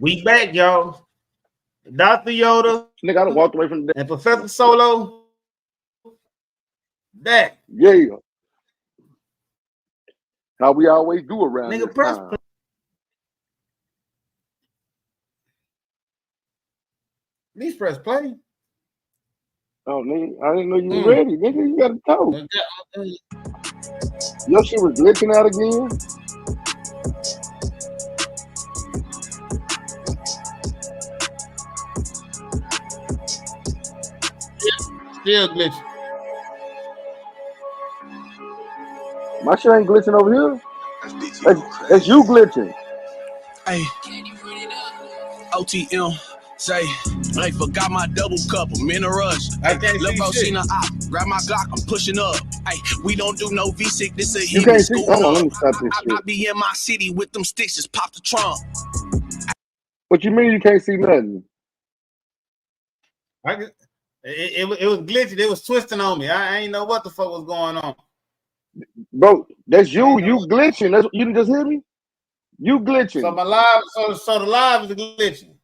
We back, y'all. Dr. Yoda Nigga, I done walked away from the and Professor Solo. Back. Yeah. How we always do around Nigga, this press time. play. At least press play. Oh, nigga, I didn't know you were ready. Nigga, you gotta talk. Your shit was glitching out again. Still glitching. My shit ain't glitching over here. That's you glitching. Hey, OTM, say, I forgot my double cup, I'm in a rush. I can't Lil' bro, see seen shit. a op, grab my Glock, I'm pushing up. Hey, we don't do no V6, this a You hit can't me see. school Hold on, let up. me stop this I shit. be in my city with them sticks, just pop the trunk. What you mean you can't see nothing? It was glitching. It was twisting on me. I ain't know what the fuck was going on. Bro, that's you. You glitching. That's you just hear me? You glitching. So my live, so the live is glitching.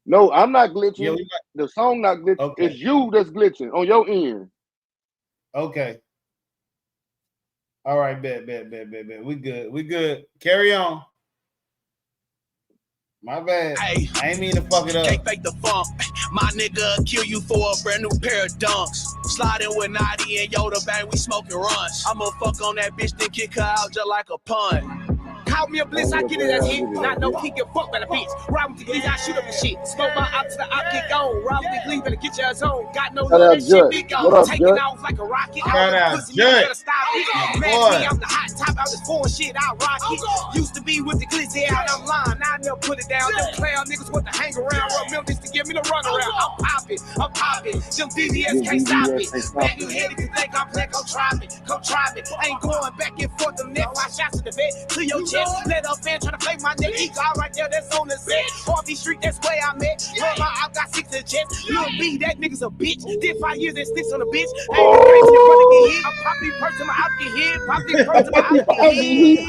No, I'm not glitching. Yeah, the song not glitching. Okay. It's you that's glitching on your end. Okay. All right, bet. We good. Carry on. My bad. Hey, I ain't mean to fuck it up. Can't fake the funk. My nigga kill you for a brand new pair of dunks. Sliding with Naughty and Yoda, bang, we smoking runs. I'ma fuck on that bitch, then kick her out just like a punt. Call me a blitz, I get it as hit. Not no kick and fuck by the bitch. Ride with the glees, I shoot up the shit. Smoke my op to the op, get gone. Ride with the glees, better get your zone. Got no love, that shit big on. Taking off like a rocket. Shout out, pussy nigga better stop it. Man, boy. me, I'm the hot top, I was for shit, I rock it. Used to be with the glizzy out, I'm lying. I never put it down. Them clown niggas want to hang around. Rub milk just to give me the run around. I'm popping. Them DVS can't stop it. Back your head if you think I'm playing, come try me. Ain't going back and forth. Them neck, 5 shots to the bed, to your chest. Let up fan try to play my neck. He got right there, that's on the set. Harvey Street, that's where I'm at. Run my out, got 6 in the chest. Lil B, that nigga's a bitch. Did 5 years and sticks on the bitch. I ain't crazy in front of get hit. I'm popping person, my out get hit. Popping person, my out get hit.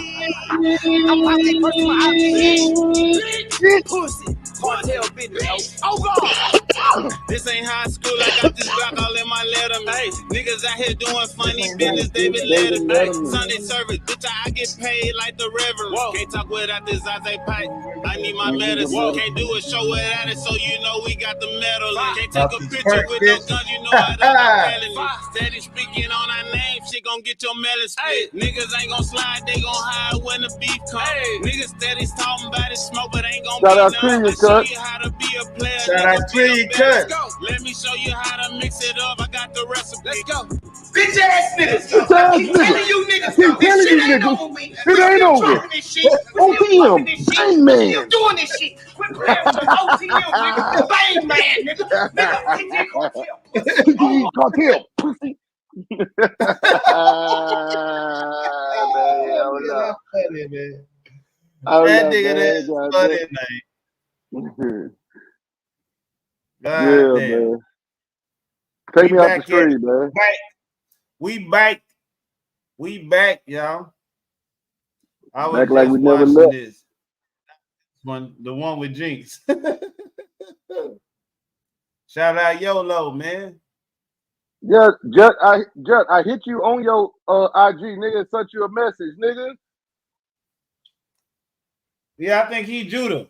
I'm popping person, my out get hit. Pussy. Cartel business. Oh God! This ain't high school. I got this Glock all in my letter. Hey, niggas out here doing funny business. David Letterman. Sunday service, bitch. I get paid like the reverend. Can't talk without this Zaze pipe. I need my medicine. Can't do a show without it, so you know we got the metal. Can't take a picture with no guns. You know I don't have felony. Steady speaking on our name, shit gon' get your melon split. Niggas ain't gon' slide, they gon' hide when the beef come. Niggas steady talking about it, smoke, but ain't gon' be none. I show you how to be a player. Shout out to Cut. Let me show you how to mix it up. I got the recipe. Let's go. Bitch ass niggas. I keep telling you niggas. This shit ain't over with. It ain't over. This shit. OTM, bang man. Doing this shit. Quit playing with your OTM, nigga. Bang man, nigga. PTE cartel, pussy. That nigga that's funny, man. Yeah, man. Take me out the street, man. We back, y'all. I was back like just we never watching left. this. The one with Jinx. Shout out YOLO, man. Yeah, I hit you on your IG, nigga, sent you a message, nigga. Yeah, I think he Judah.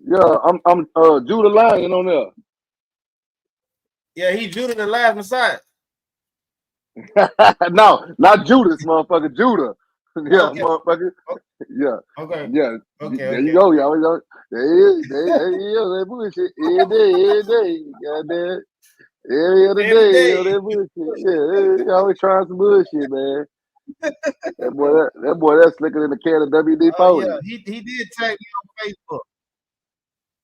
Yeah, I'm Judah Lion on there. Yeah, he Judah the last Messiah. No, not Judas, motherfucker. Judah. Yeah, okay. motherfucker. Yeah. Okay. Yeah. Okay. There you go, y'all. There is that bullshit. Every day. Goddamn. Every other day, that bullshit. Yeah, you always trying some bullshit, man. That boy, that's slicker than the can of WD-40. Yeah, he did tag me on Facebook.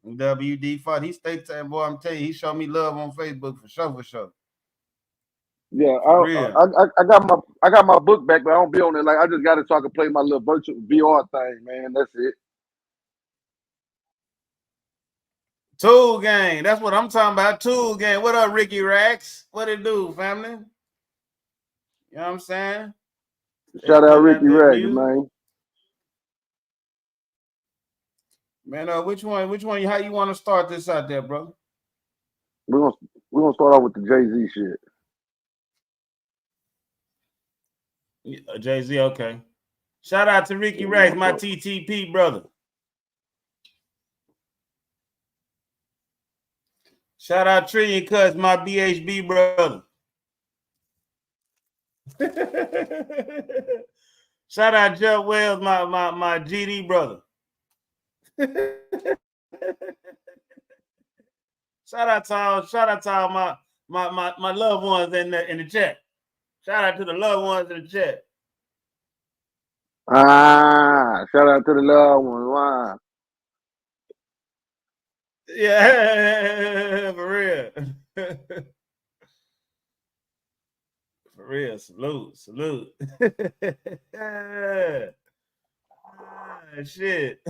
WD-40. He stayed tagging, boy. I'm telling you, he showed me love on Facebook for sure. Yeah, I got my book back, but I don't be on it. Like I just got it so I can play my little virtual VR thing, man. That's it. Tool Gang. That's what I'm talking about. Tool Gang. What up, Ricky Rax? What it do, family? You know what I'm saying? Shout out Ricky Rax, man. Man, which one? How you want to start this out there, bro? We're gonna start off with the Jay-Z shit. Jay-Z, okay. Shout out to Ricky Rax, my TTP brother. Shout out Trillion Cuts, my BHB brother. Shout out Jeff Wells, my GD brother. Shout out to all my loved ones in the chat. Shout out to the loved ones in the chat. Shout out to the loved ones. Wow. Yeah, for real. For real, salute. Shit.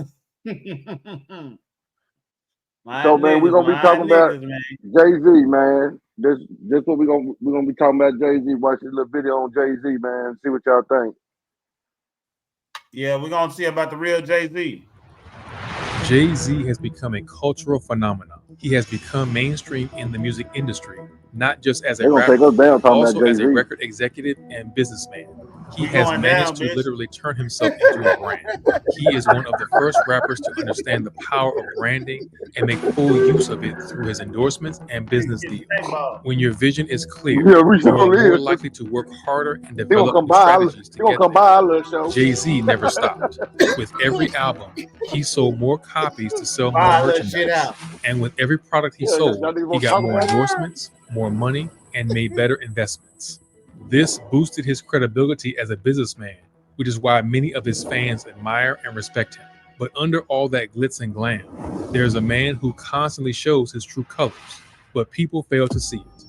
So man, we're gonna be talking about Jay-Z, man. This what we're gonna be talking about Jay-Z. Watch this little video on Jay-Z, man. See what y'all think. Yeah, we're gonna see about the real Jay-Z. Jay-Z has become a cultural phenomenon. He has become mainstream in the music industry, not just as a rapper, but also as a record executive and businessman. He has managed to literally turn himself into a brand. He is one of the first rappers to understand the power of branding and make full use of it through his endorsements and business deals. When your vision is clear, you are more likely to work harder and develop new strategies to get there. Jay-Z never stopped. With every album, he sold more copies to sell more merchandise. And with every product he sold, he got more endorsements, more money, and made better investments. This boosted his credibility as a businessman, which is why many of his fans admire and respect him. But under all that glitz and glam, there's a man who constantly shows his true colors, but people fail to see it.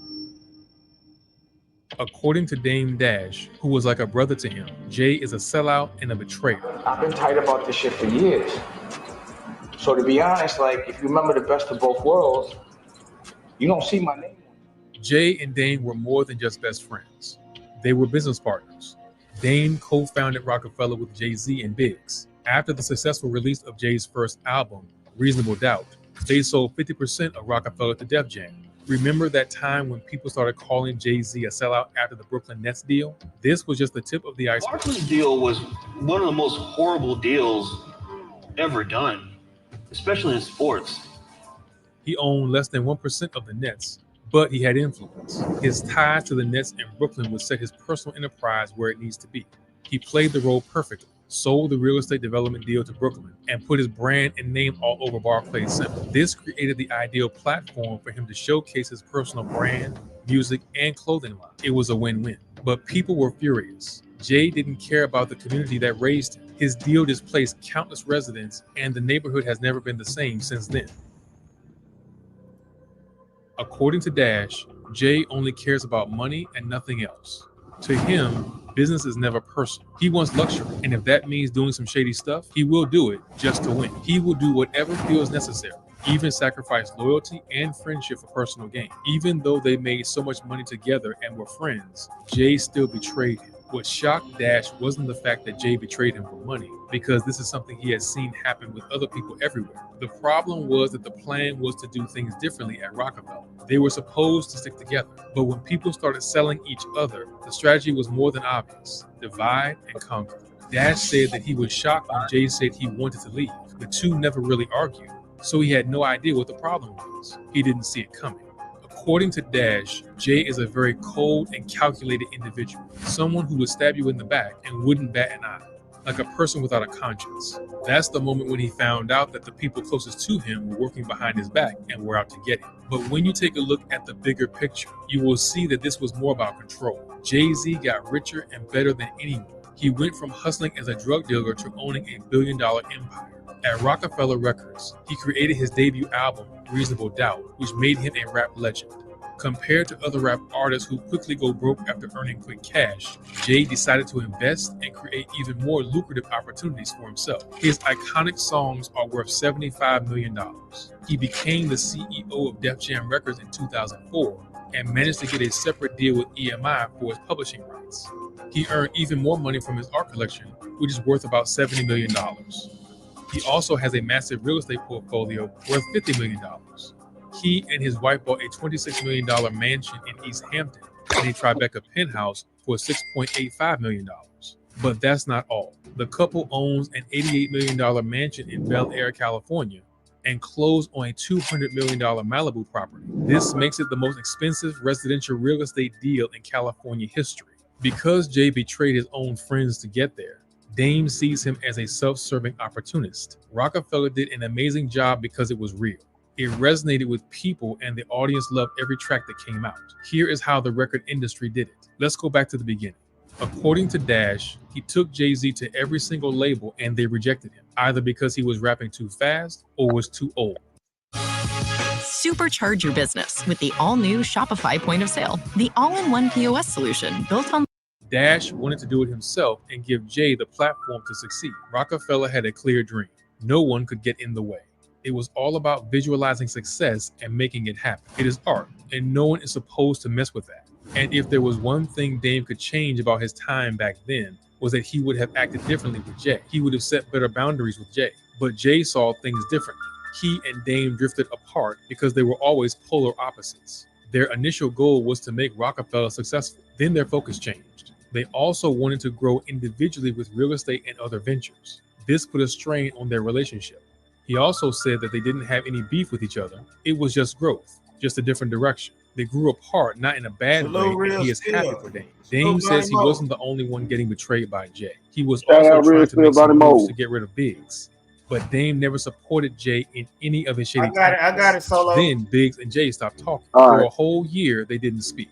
According to Dame Dash, who was like a brother to him, Jay is a sellout and a betrayer. I've been tight about this shit for years. So to be honest, like, if you remember the best of both worlds, you don't see my name. Jay and Dame were more than just best friends. They were business partners. Dame co-founded Rockefeller with Jay-Z and Biggs. After the successful release of Jay's first album, Reasonable Doubt, they sold 50% of Rockefeller to Def Jam. Remember that time when people started calling Jay-Z a sellout after the Brooklyn Nets deal? This was just the tip of the iceberg. Barkley's deal was one of the most horrible deals ever done, especially in sports. He owned less than 1% of the Nets, but he had influence. His ties to the Nets and Brooklyn would set his personal enterprise where it needs to be. He played the role perfectly, sold the real estate development deal to Brooklyn, and put his brand and name all over Barclays Center. This created the ideal platform for him to showcase his personal brand, music, and clothing line. It was a win-win. But people were furious. Jay didn't care about the community that raised him. His deal displaced countless residents, and the neighborhood has never been the same since then. According to Dash, Jay only cares about money and nothing else. To him, business is never personal. He wants luxury, and if that means doing some shady stuff, he will do it just to win. He will do whatever feels necessary, even sacrifice loyalty and friendship for personal gain. Even though they made so much money together and were friends, Jay still betrayed him. What shocked Dash wasn't the fact that Jay betrayed him for money, because this is something he has seen happen with other people everywhere. The problem was that the plan was to do things differently at Rockefeller. They were supposed to stick together, but when people started selling each other, the strategy was more than obvious: divide and conquer. Dash said that he was shocked when Jay said he wanted to leave. The two never really argued, so he had no idea what the problem was. He didn't see it coming. According to Dash, Jay is a very cold and calculated individual, someone who would stab you in the back and wouldn't bat an eye, like a person without a conscience. That's the moment when he found out that the people closest to him were working behind his back and were out to get him. But when you take a look at the bigger picture, you will see that this was more about control. Jay-Z got richer and better than anyone. He went from hustling as a drug dealer to owning a billion-dollar empire. At Rockefeller Records, he created his debut album, Reasonable Doubt, which made him a rap legend. Compared to other rap artists who quickly go broke after earning quick cash, Jay decided to invest and create even more lucrative opportunities for himself. His iconic songs are worth $75 million. He became the CEO of Def Jam Records in 2004 and managed to get a separate deal with EMI for his publishing rights. He earned even more money from his art collection, which is worth about $70 million. He also has a massive real estate portfolio worth $50 million. He and his wife bought a $26 million mansion in East Hampton and a Tribeca penthouse for $6.85 million. But that's not all. The couple owns an $88 million mansion in Bel Air, California, and closed on a $200 million Malibu property. This makes it the most expensive residential real estate deal in California history. Because Jay betrayed his own friends to get there, Dame sees him as a self-serving opportunist. Rockefeller did an amazing job because it was real. It resonated with people and the audience loved every track that came out. Here is how the record industry did it. Let's go back to the beginning. According to Dash, he took Jay-Z to every single label and they rejected him, either because he was rapping too fast or was too old. Supercharge your business with the all-new Shopify point of sale, the all-in-one POS solution built on. Dash wanted to do it himself and give Jay the platform to succeed. Rockefeller had a clear dream. No one could get in the way. It was all about visualizing success and making it happen. It is art, and no one is supposed to mess with that. And if there was one thing Dame could change about his time back then, was that he would have acted differently with Jay. He would have set better boundaries with Jay. But Jay saw things differently. He and Dame drifted apart because they were always polar opposites. Their initial goal was to make Rockefeller successful. Then their focus changed. They also wanted to grow individually with real estate and other ventures. This put a strain on their relationship. He also said that they didn't have any beef with each other. It was just growth, just a different direction. They grew apart, not in a bad way, and he is happy for Dame. Dame says he wasn't the only one getting betrayed by Jay. He was also trying to make some moves to get rid of Biggs. But Dame never supported Jay in any of his shady tactics. I got it, Solo. Then Biggs and Jay stopped talking. For a whole year, they didn't speak.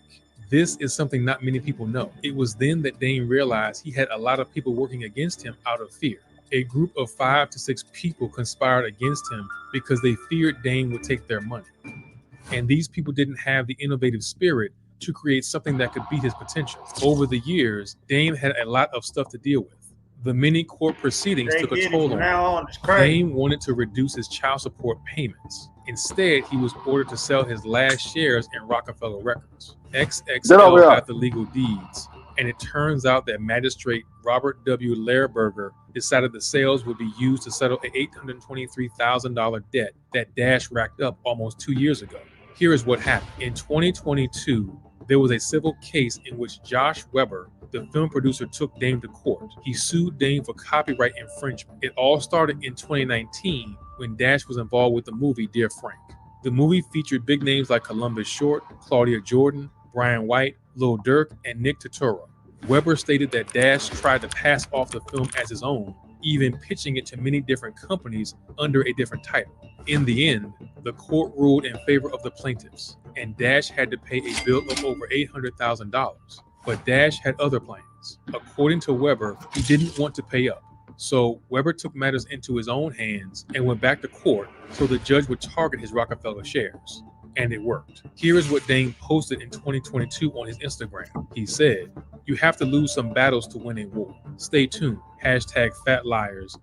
This is something not many people know. It was then that Dame realized he had a lot of people working against him out of fear. A group of 5 to 6 people conspired against him because they feared Dame would take their money. And these people didn't have the innovative spirit to create something that could beat his potential. Over the years, Dame had a lot of stuff to deal with. The many court proceedings took a toll on him. Dame wanted to reduce his child support payments. Instead, he was ordered to sell his last shares in Rockefeller Records. XXL got the legal deeds, and it turns out that Magistrate Robert W. Lehrberger decided the sales would be used to settle an $823,000 debt that Dash racked up almost 2 years ago. Here is what happened. In 2022, there was a civil case in which Josh Weber, the film producer, took Dame to court. He sued Dame for copyright infringement. It all started in 2019 when Dash was involved with the movie Dear Frank. The movie featured big names like Columbus Short, Claudia Jordan, Brian White, Lil Durk, and Nick Turturro. Weber stated that Dash tried to pass off the film as his own, even pitching it to many different companies under a different title. In the end, the court ruled in favor of the plaintiffs, and Dash had to pay a bill of over $800,000. But Dash had other plans. According to Weber, he didn't want to pay up. So Weber took matters into his own hands and went back to court so the judge would target his Rockefeller shares. And it worked. Here is what Dame posted in 2022 on his Instagram. He said, "You have to lose some battles to win a war. Stay tuned. #FatLiars.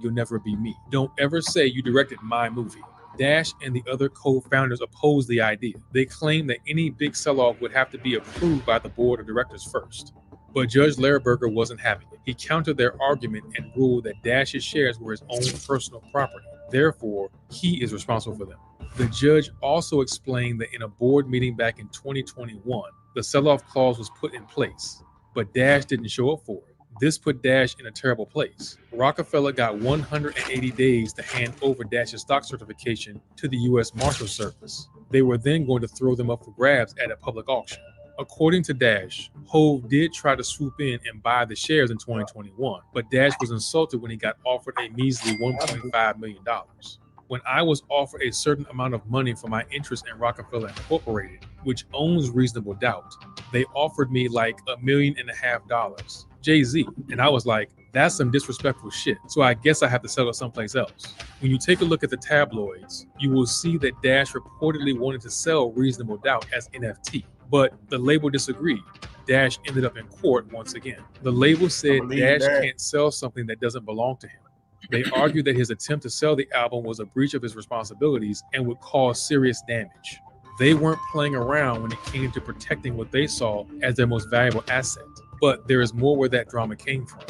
#You'll never be me. Don't ever say you directed my movie." Dash and the other co-founders opposed the idea. They claimed that any big sell-off would have to be approved by the board of directors first. But Judge Lehrberger wasn't having it. He countered their argument and ruled that Dash's shares were his own personal property. Therefore, he is responsible for them. The judge also explained that in a board meeting back in 2021, the sell-off clause was put in place, but Dash didn't show up for it. This put Dash in a terrible place. Rockefeller got 180 days to hand over Dash's stock certification to the U.S. Marshal Service. They were then going to throw them up for grabs at a public auction. According to Dash, Hov did try to swoop in and buy the shares in 2021, but Dash was insulted when he got offered a measly $1.5 million. When I was offered a certain amount of money for my interest in Rockefeller Incorporated, which owns Reasonable Doubt, they offered me like $1.5 million, Jay-Z, and I was like, that's some disrespectful shit, so I guess I have to sell it someplace else. When you take a look at the tabloids, you will see that Dash reportedly wanted to sell Reasonable Doubt as NFT, but the label disagreed. Dash ended up in court once again. The label said Dash can't sell something that doesn't belong to him. They argued that his attempt to sell the album was a breach of his responsibilities and would cause serious damage. They weren't playing around when it came to protecting what they saw as their most valuable asset. But there is more where that drama came from.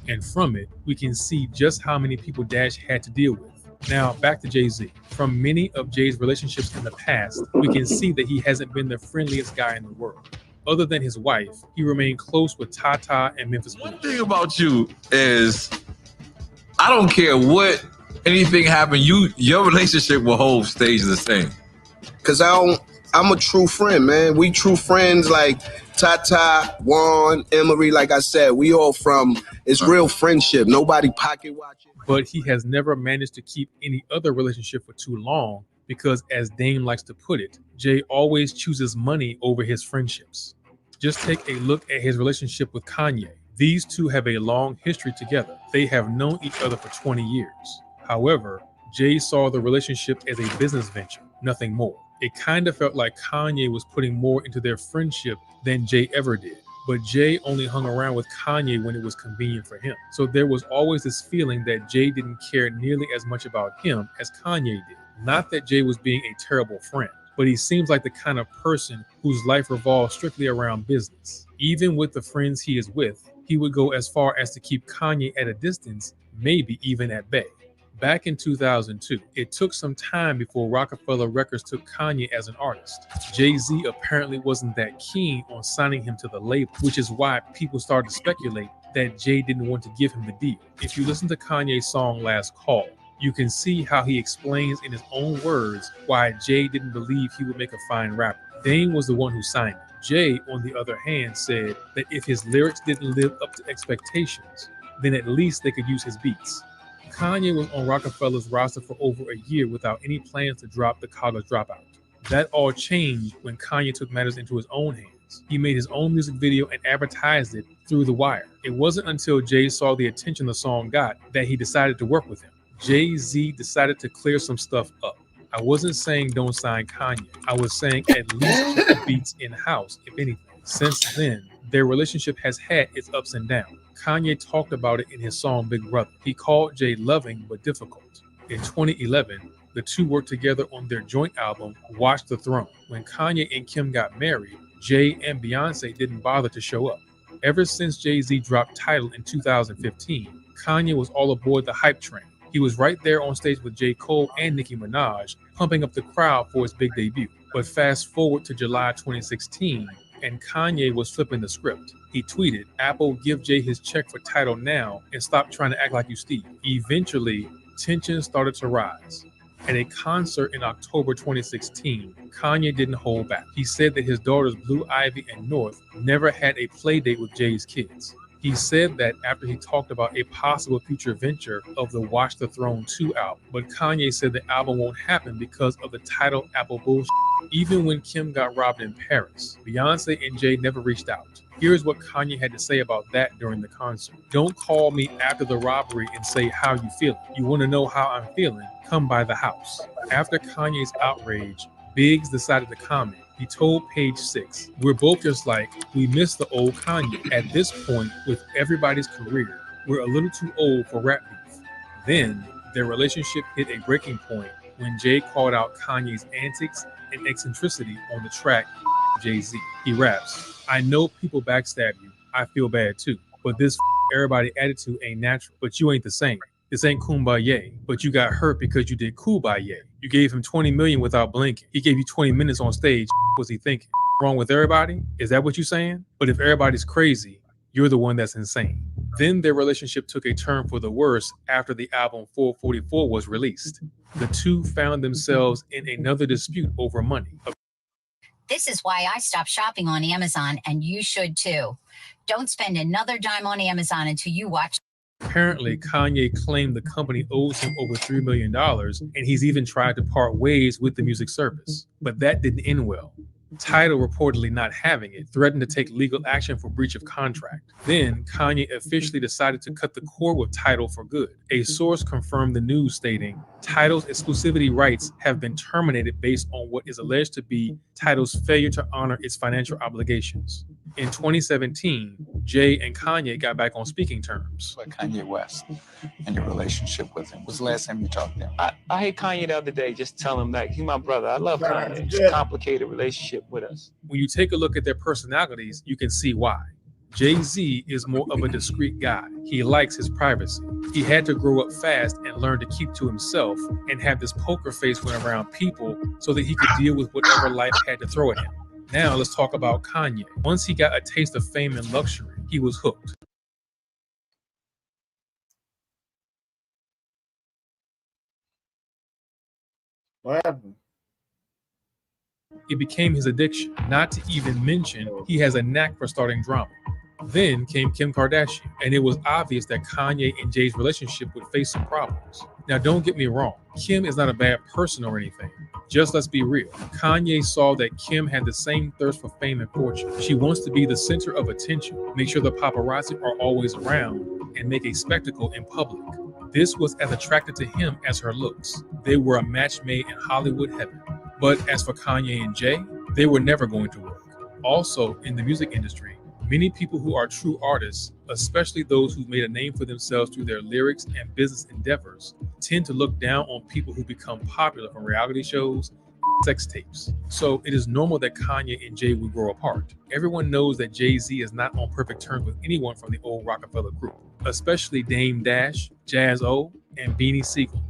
And from it, we can see just how many people Dash had to deal with. Now, back to Jay-Z. From many of Jay's relationships in the past, we can see that he hasn't been the friendliest guy in the world. Other than his wife, he remained close with Tata and Memphis Bleek. One thing about you is, I don't care what anything happened, your relationship with Hov stays the same. Cause I'm a true friend, man. We true friends, like Tata, Juan, Emery, like I said, we all it's real friendship. Nobody pocket watching. But he has never managed to keep any other relationship for too long because, as Dame likes to put it, Jay always chooses money over his friendships. Just take a look at his relationship with Kanye. These two have a long history together. They have known each other for 20 years. However, Jay saw the relationship as a business venture, nothing more. It kind of felt like Kanye was putting more into their friendship than Jay ever did. But Jay only hung around with Kanye when it was convenient for him. So there was always this feeling that Jay didn't care nearly as much about him as Kanye did. Not that Jay was being a terrible friend, but he seems like the kind of person whose life revolves strictly around business. Even with the friends he is with, he would go as far as to keep Kanye at a distance, maybe even at bay. Back in 2002, it took some time before Rockefeller Records took Kanye as an artist. Jay-Z apparently wasn't that keen on signing him to the label, which is why people started to speculate that Jay didn't want to give him the deal. If you listen to Kanye's song Last Call, you can see how he explains in his own words why Jay didn't believe he would make a fine rapper. Dame was the one who signed him. Jay, on the other hand, said that if his lyrics didn't live up to expectations, then at least they could use his beats. Kanye was on Rockefeller's roster for over a year without any plans to drop the College Dropout. That all changed when Kanye took matters into his own hands. He made his own music video and advertised it through The Wire. It wasn't until Jay saw the attention the song got that he decided to work with him. Jay-Z decided to clear some stuff up. I wasn't saying don't sign Kanye. I was saying at least keep the beats in-house, if anything. Since then, their relationship has had its ups and downs. Kanye talked about it in his song Big Brother. He called Jay loving but difficult. In 2011, the two worked together on their joint album, Watch the Throne. When Kanye and Kim got married, Jay and Beyonce didn't bother to show up. Ever since Jay-Z dropped Tidal in 2015, Kanye was all aboard the hype train. He was right there on stage with J. Cole and Nicki Minaj, pumping up the crowd for his big debut. But fast forward to July 2016, and Kanye was flipping the script. He tweeted, "Apple, give Jay his check for Tidal now and stop trying to act like you Steve." Eventually, tensions started to rise. At a concert in October 2016, Kanye didn't hold back. He said that his daughters Blue Ivy and North never had a play date with Jay's kids. He said that after he talked about a possible future venture of the Watch the Throne 2 album, but Kanye said the album won't happen because of the Tidal Apple bullshit. Even when Kim got robbed in Paris, Beyonce and Jay never reached out. Here's what Kanye had to say about that during the concert. "Don't call me after the robbery and say how you feeling. You want to know how I'm feeling? Come by the house." After Kanye's outrage, Biggs decided to comment. He told Page 6, "We're both just like, we miss the old Kanye. At this point, with everybody's career, we're a little too old for rap beef." Then, their relationship hit a breaking point when Jay called out Kanye's antics and eccentricity on the track Jay-Z. He raps, "I know people backstab you. I feel bad too. But this everybody attitude ain't natural. But you ain't the same. This ain't kumbaya. But you got hurt because you did kumbaya. You gave him 20 million without blinking. He gave you 20 minutes on stage. Was he thinking? Wrong with everybody? Is that what you saying? But if everybody's crazy, you're the one that's insane." Then their relationship took a turn for the worse after the album 444 was released. The two found themselves in another dispute over money. This is why I stopped shopping on Amazon, and you should too. Don't spend another dime on Amazon until you watch. Apparently, Kanye claimed the company owes him over $3 million, and he's even tried to part ways with the music service. But that didn't end well. Tidal, reportedly not having it, threatened to take legal action for breach of contract. Then, Kanye officially decided to cut the cord with Tidal for good. A source confirmed the news, stating, "Tidal's exclusivity rights have been terminated based on what is alleged to be Tidal's failure to honor its financial obligations." In 2017, Jay and Kanye got back on speaking terms. Like Kanye West and your relationship with him. When's the last time you talked to him? I hate Kanye the other day, just tell him like, he's my brother. I love Kanye. It's a complicated relationship with us. When you take a look at their personalities, you can see why. Jay-Z is more of a discreet guy. He likes his privacy. He had to grow up fast and learn to keep to himself and have this poker face when around people so that he could deal with whatever life had to throw at him. Now let's talk about Kanye. Once he got a taste of fame and luxury, he was hooked. What happened? It became his addiction, not to even mention he has a knack for starting drama. Then came Kim Kardashian, and it was obvious that Kanye and Jay's relationship would face some problems. Now, don't get me wrong, Kim is not a bad person or anything. Just let's be real. Kanye saw that Kim had the same thirst for fame and fortune. She wants to be the center of attention, make sure the paparazzi are always around, and make a spectacle in public. This was as attractive to him as her looks. They were a match made in Hollywood heaven. But as for Kanye and Jay, they were never going to work. Also, in the music industry, many people who are true artists, especially those who've made a name for themselves through their lyrics and business endeavors, tend to look down on people who become popular from reality shows, sex tapes. So it is normal that Kanye and Jay would grow apart. Everyone knows that Jay-Z is not on perfect terms with anyone from the old Rockefeller group, especially Dame Dash, Jazz-O, and Beanie Sigel.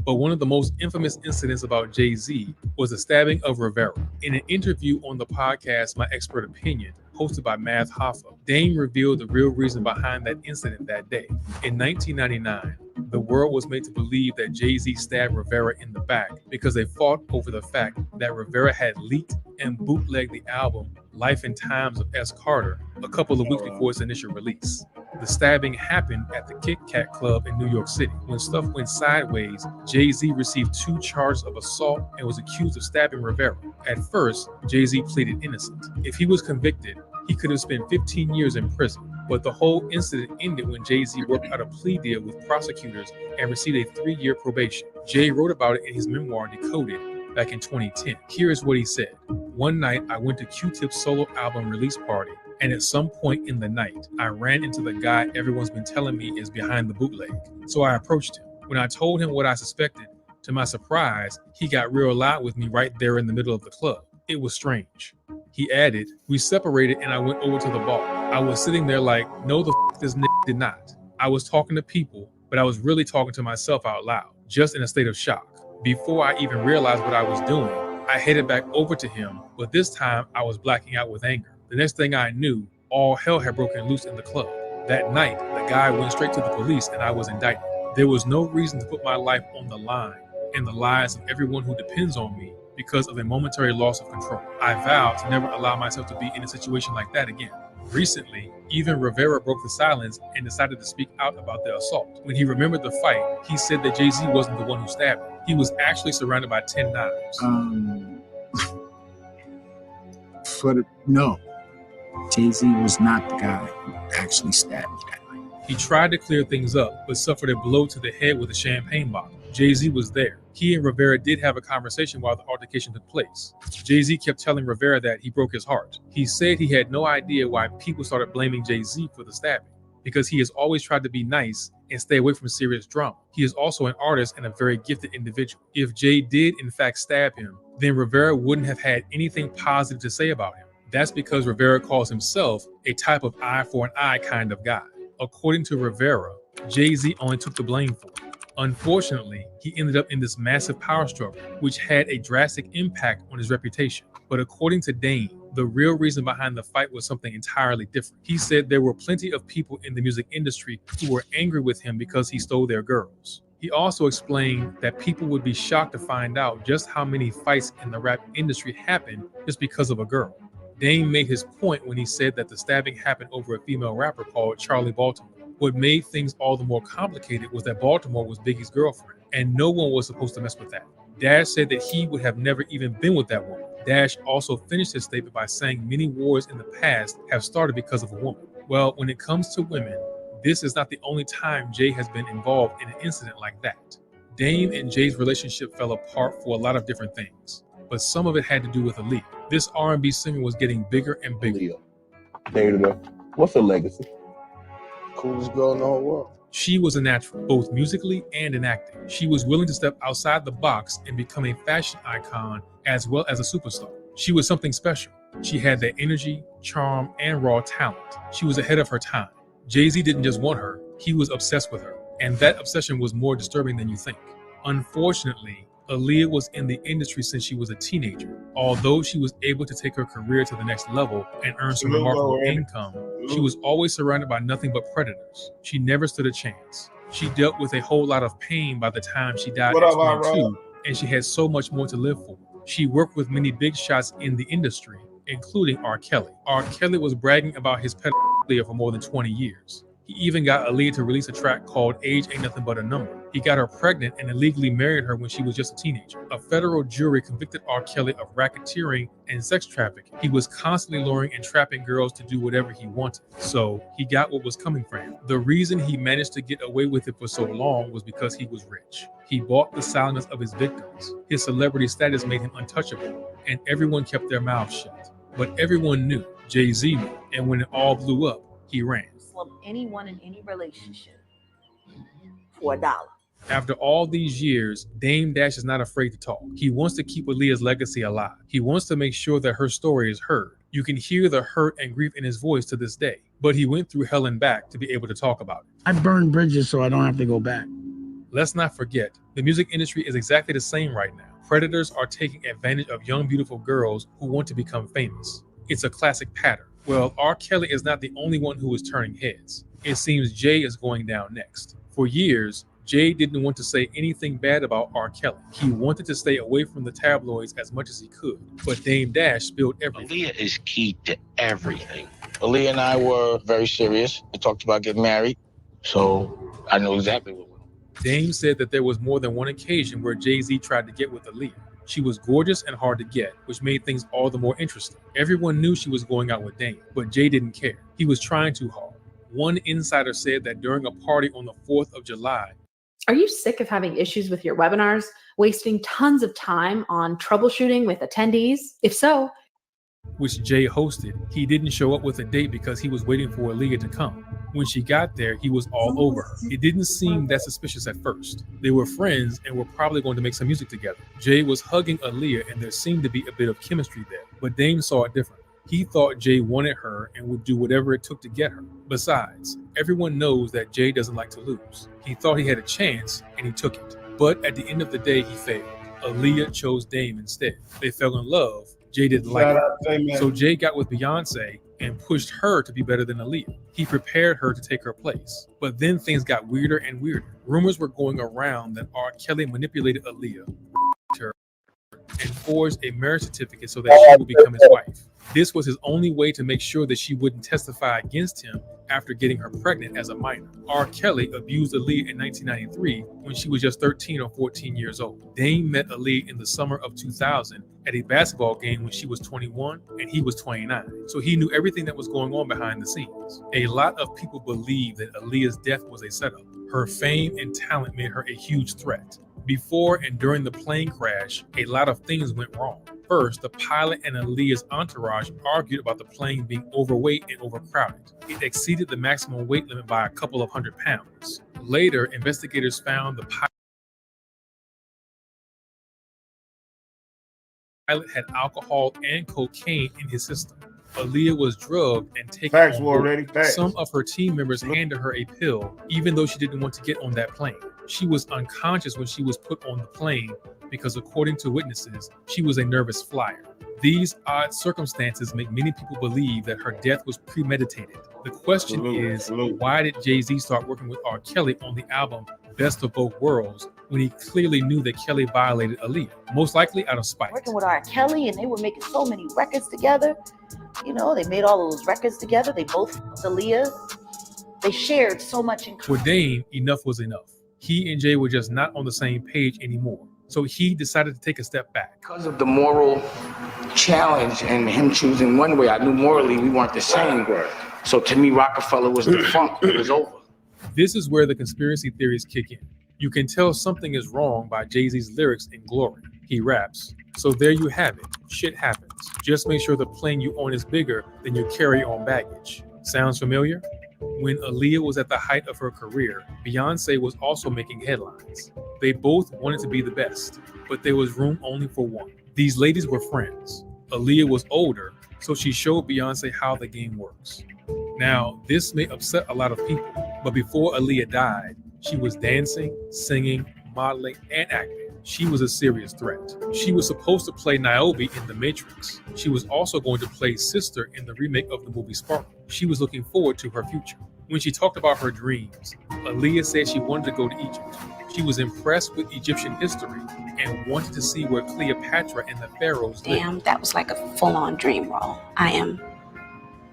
But one of the most infamous incidents about Jay-Z was the stabbing of Rivera. In an interview on the podcast My Expert Opinion, hosted by Math Hoffa, Dame revealed the real reason behind that incident that day. In 1999, the world was made to believe that Jay-Z stabbed Rivera in the back because they fought over the fact that Rivera had leaked and bootlegged the album Life and Times of S. Carter a couple of weeks before its initial release. The stabbing happened at the Kit Kat Club in New York City. When stuff went sideways, Jay-Z received 2 charges of assault and was accused of stabbing Rivera. At first, Jay-Z pleaded innocent. If he was convicted, he could have spent 15 years in prison. But the whole incident ended when Jay-Z worked out a plea deal with prosecutors and received a 3-year probation. Jay wrote about it in his memoir, Decoded, back in 2010. Here is what he said. One night, I went to Q-Tip's solo album release party, and at some point in the night, I ran into the guy everyone's been telling me is behind the bootleg. So I approached him. When I told him what I suspected, to my surprise, he got real loud with me right there in the middle of the club. It was strange. He added, we separated and I went over to the bar. I was sitting there like, no the f this nigga did not. I was talking to people, but I was really talking to myself out loud, just in a state of shock. Before I even realized what I was doing, I headed back over to him, but this time I was blacking out with anger. The next thing I knew, all hell had broken loose in the club. That night, the guy went straight to the police and I was indicted. There was no reason to put my life on the line and the lives of everyone who depends on me because of a momentary loss of control. I vowed to never allow myself to be in a situation like that again. Recently, even Rivera broke the silence and decided to speak out about the assault. When he remembered the fight, he said that Jay-Z wasn't the one who stabbed him. He was actually surrounded by 10 knives. No, Jay-Z was not the guy who actually stabbed me that night. He tried to clear things up, but suffered a blow to the head with a champagne bottle. Jay-Z was there. He and Rivera did have a conversation while the altercation took place. Jay-Z kept telling Rivera that he broke his heart. He said he had no idea why people started blaming Jay-Z for the stabbing, because he has always tried to be nice and stay away from serious drama. He is also an artist and a very gifted individual. If Jay did in fact stab him, then Rivera wouldn't have had anything positive to say about him. That's because Rivera calls himself a type of eye for an eye kind of guy. According to Rivera, Jay-Z only took the blame for it. Unfortunately, he ended up in this massive power struggle, which had a drastic impact on his reputation. But according to Dame, the real reason behind the fight was something entirely different. He said there were plenty of people in the music industry who were angry with him because he stole their girls. He also explained that people would be shocked to find out just how many fights in the rap industry happened just because of a girl. Dame made his point when he said that the stabbing happened over a female rapper called Charlie Baltimore. What made things all the more complicated was that Baltimore was Biggie's girlfriend, and no one was supposed to mess with that. Dash said that he would have never even been with that woman. Dash also finished his statement by saying many wars in the past have started because of a woman. Well, when it comes to women, this is not the only time Jay has been involved in an incident like that. Dame and Jay's relationship fell apart for a lot of different things, but some of it had to do with Aaliyah. This R&B singer was getting bigger and bigger. There you go. What's her legacy? Coolest girl in the whole world. She was a natural, both musically and in acting. She was willing to step outside the box and become a fashion icon as well as a superstar. She was something special. She had the energy, charm, and raw talent. She was ahead of her time. Jay-Z didn't just want her, he was obsessed with her. And that obsession was more disturbing than you think. Unfortunately, Aaliyah was in the industry since she was a teenager. Although she was able to take her career to the next level and earn some remarkable income, she was always surrounded by nothing but predators. She never stood a chance. She dealt with a whole lot of pain by the time she died at 22, and she had so much more to live for. She worked with many big shots in the industry, including R. Kelly. R. Kelly was bragging about his pedophilia for more than 20 years. He even got Aaliyah to release a track called Age Ain't Nothing But a Number. He got her pregnant and illegally married her when she was just a teenager. A federal jury convicted R. Kelly of racketeering and sex trafficking. He was constantly luring and trapping girls to do whatever he wanted. So he got what was coming for him. The reason he managed to get away with it for so long was because he was rich. He bought the silence of his victims. His celebrity status made him untouchable, and everyone kept their mouths shut. But everyone knew, Jay-Z knew, and when it all blew up, he ran. Anyone in any relationship for $1. After all these years, Dame Dash is not afraid to talk. He wants to keep Aaliyah's legacy alive. He wants to make sure that her story is heard. You can hear the hurt and grief in his voice to this day, but he went through hell and back to be able to talk about it. I burned bridges so I don't have to go back. Let's not forget, the music industry is exactly the same right now. Predators are taking advantage of young, beautiful girls who want to become famous. It's a classic pattern. Well, R. Kelly is not the only one who is turning heads. It seems Jay is going down next. For years, Jay didn't want to say anything bad about R. Kelly. He wanted to stay away from the tabloids as much as he could, but Dame Dash spilled everything. Aaliyah is key to everything. Aaliyah and I were very serious. We talked about getting married, so I knew exactly what we were. Dame said that there was more than one occasion where Jay-Z tried to get with Aaliyah. She was gorgeous and hard to get, which made things all the more interesting. Everyone knew she was going out with Dame, but Jay didn't care. He was trying too hard. One insider said that during a party on the 4th of July, Are you sick of having issues with your webinars, wasting tons of time on troubleshooting with attendees? If so, which Jay hosted, he didn't show up with a date because he was waiting for Aaliyah to come. When she got there, he was all over her. It didn't seem that suspicious at first. They were friends and were probably going to make some music together. Jay was hugging Aaliyah and there seemed to be a bit of chemistry there, but Dame saw it differently. He thought Jay wanted her and would do whatever it took to get her. Besides, everyone knows that Jay doesn't like to lose. He thought he had a chance and he took it. But at the end of the day, he failed. Aaliyah chose Dame instead. They fell in love. Jay didn't like it. So Jay got with Beyonce and pushed her to be better than Aaliyah. He prepared her to take her place. But then things got weirder and weirder. Rumors were going around that R. Kelly manipulated Aaliyah and forged a marriage certificate so that she would become his wife. This was his only way to make sure that she wouldn't testify against him after getting her pregnant as a minor. R. Kelly abused Aaliyah in 1993 when she was just 13 or 14 years old. Dame met Aaliyah in the summer of 2000 at a basketball game when she was 21 and he was 29. So he knew everything that was going on behind the scenes. A lot of people believe that Aaliyah's death was a setup. Her fame and talent made her a huge threat. Before and during the plane crash, a lot of things went wrong. First, the pilot and Aaliyah's entourage argued about the plane being overweight and overcrowded. It exceeded the maximum weight limit by a couple of 100 pounds. Later, investigators found the pilot had alcohol and cocaine in his system. Aaliyah was drugged and taken on board. Some of her team members handed her a pill, even though she didn't want to get on that plane. She was unconscious when she was put on the plane because, according to witnesses, she was a nervous flyer. These odd circumstances make many people believe that her death was premeditated. The question is, why did Jay-Z start working with R. Kelly on the album Best of Both Worlds when he clearly knew that Kelly violated Aaliyah? Most likely out of spite. Working with R. Kelly, and they were making so many records together. You know, they made all of those records together. They both, Aaliyah, they shared so much in common. For Dame, enough was enough. He and Jay were just not on the same page anymore. So he decided to take a step back. Because of the moral challenge and him choosing one way, I knew morally we weren't the same. So to me, Rockefeller was the funk. It was over. This is where the conspiracy theories kick in. You can tell something is wrong by Jay-Z's lyrics in Glory. He raps, "So there you have it. Shit happens. Just make sure the plane you own is bigger than your carry-on baggage." Sounds familiar? When Aaliyah was at the height of her career, Beyonce was also making headlines. They both wanted to be the best, but there was room only for one. These ladies were friends. Aaliyah was older, So she showed Beyonce how the game works. Now, this may upset a lot of people, but before Aaliyah died, she was dancing, singing, modeling, and acting. She was a serious threat. She was supposed to play Niobe in The Matrix. She was also going to play Sister in the remake of the movie Sparkle. She was looking forward to her future. When she talked about her dreams, Aaliyah said she wanted to go to Egypt. She was impressed with Egyptian history and wanted to see where Cleopatra and the pharaohs lived. Damn, that was like a full-on dream role. I am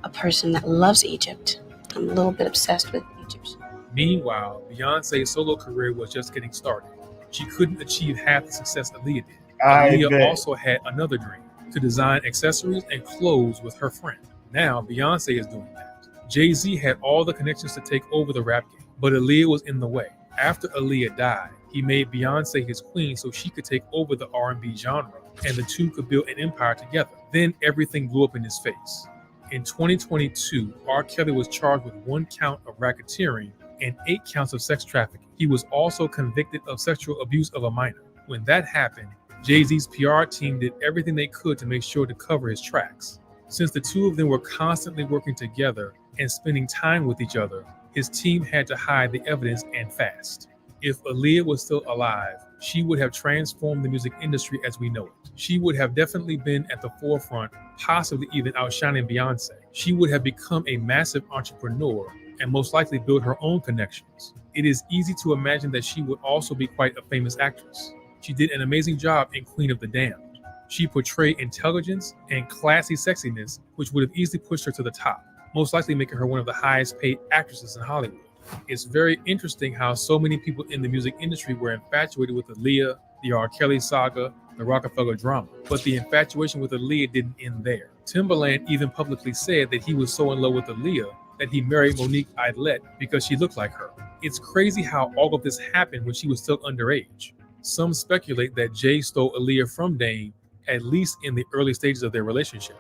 a person that loves Egypt. I'm a little bit obsessed with Egypt. Meanwhile, Beyonce's solo career was just getting started. She couldn't achieve half the success Aaliyah did. Aaliyah also had another dream, to design accessories and clothes with her friend. Now, Beyonce is doing that. Jay-Z had all the connections to take over the rap game, but Aaliyah was in the way. After Aaliyah died, he made Beyonce his queen so she could take over the R&B genre, and the two could build an empire together. Then everything blew up in his face. In 2022, R. Kelly was charged with 1 count of racketeering and 8 counts of sex trafficking. He was also convicted of sexual abuse of a minor. When that happened, Jay-Z's PR team did everything they could to make sure to cover his tracks. Since the two of them were constantly working together and spending time with each other, his team had to hide the evidence and fast. If Aaliyah was still alive, she would have transformed the music industry as we know it. She would have definitely been at the forefront, possibly even outshining Beyonce. She would have become a massive entrepreneur and most likely build her own connections. It is easy to imagine that she would also be quite a famous actress. She did an amazing job in Queen of the Damned. She portrayed intelligence and classy sexiness, which would have easily pushed her to the top, most likely making her one of the highest paid actresses in Hollywood. It's very interesting how so many people in the music industry were infatuated with Aaliyah, the R. Kelly saga, the Rockefeller drama. But the infatuation with Aaliyah didn't end there. Timbaland even publicly said that he was so in love with Aaliyah that he married Monique Idlet because she looked like her. It's crazy how all of this happened when she was still underage. Some speculate that Jay stole Aaliyah from Dame, at least in the early stages of their relationship.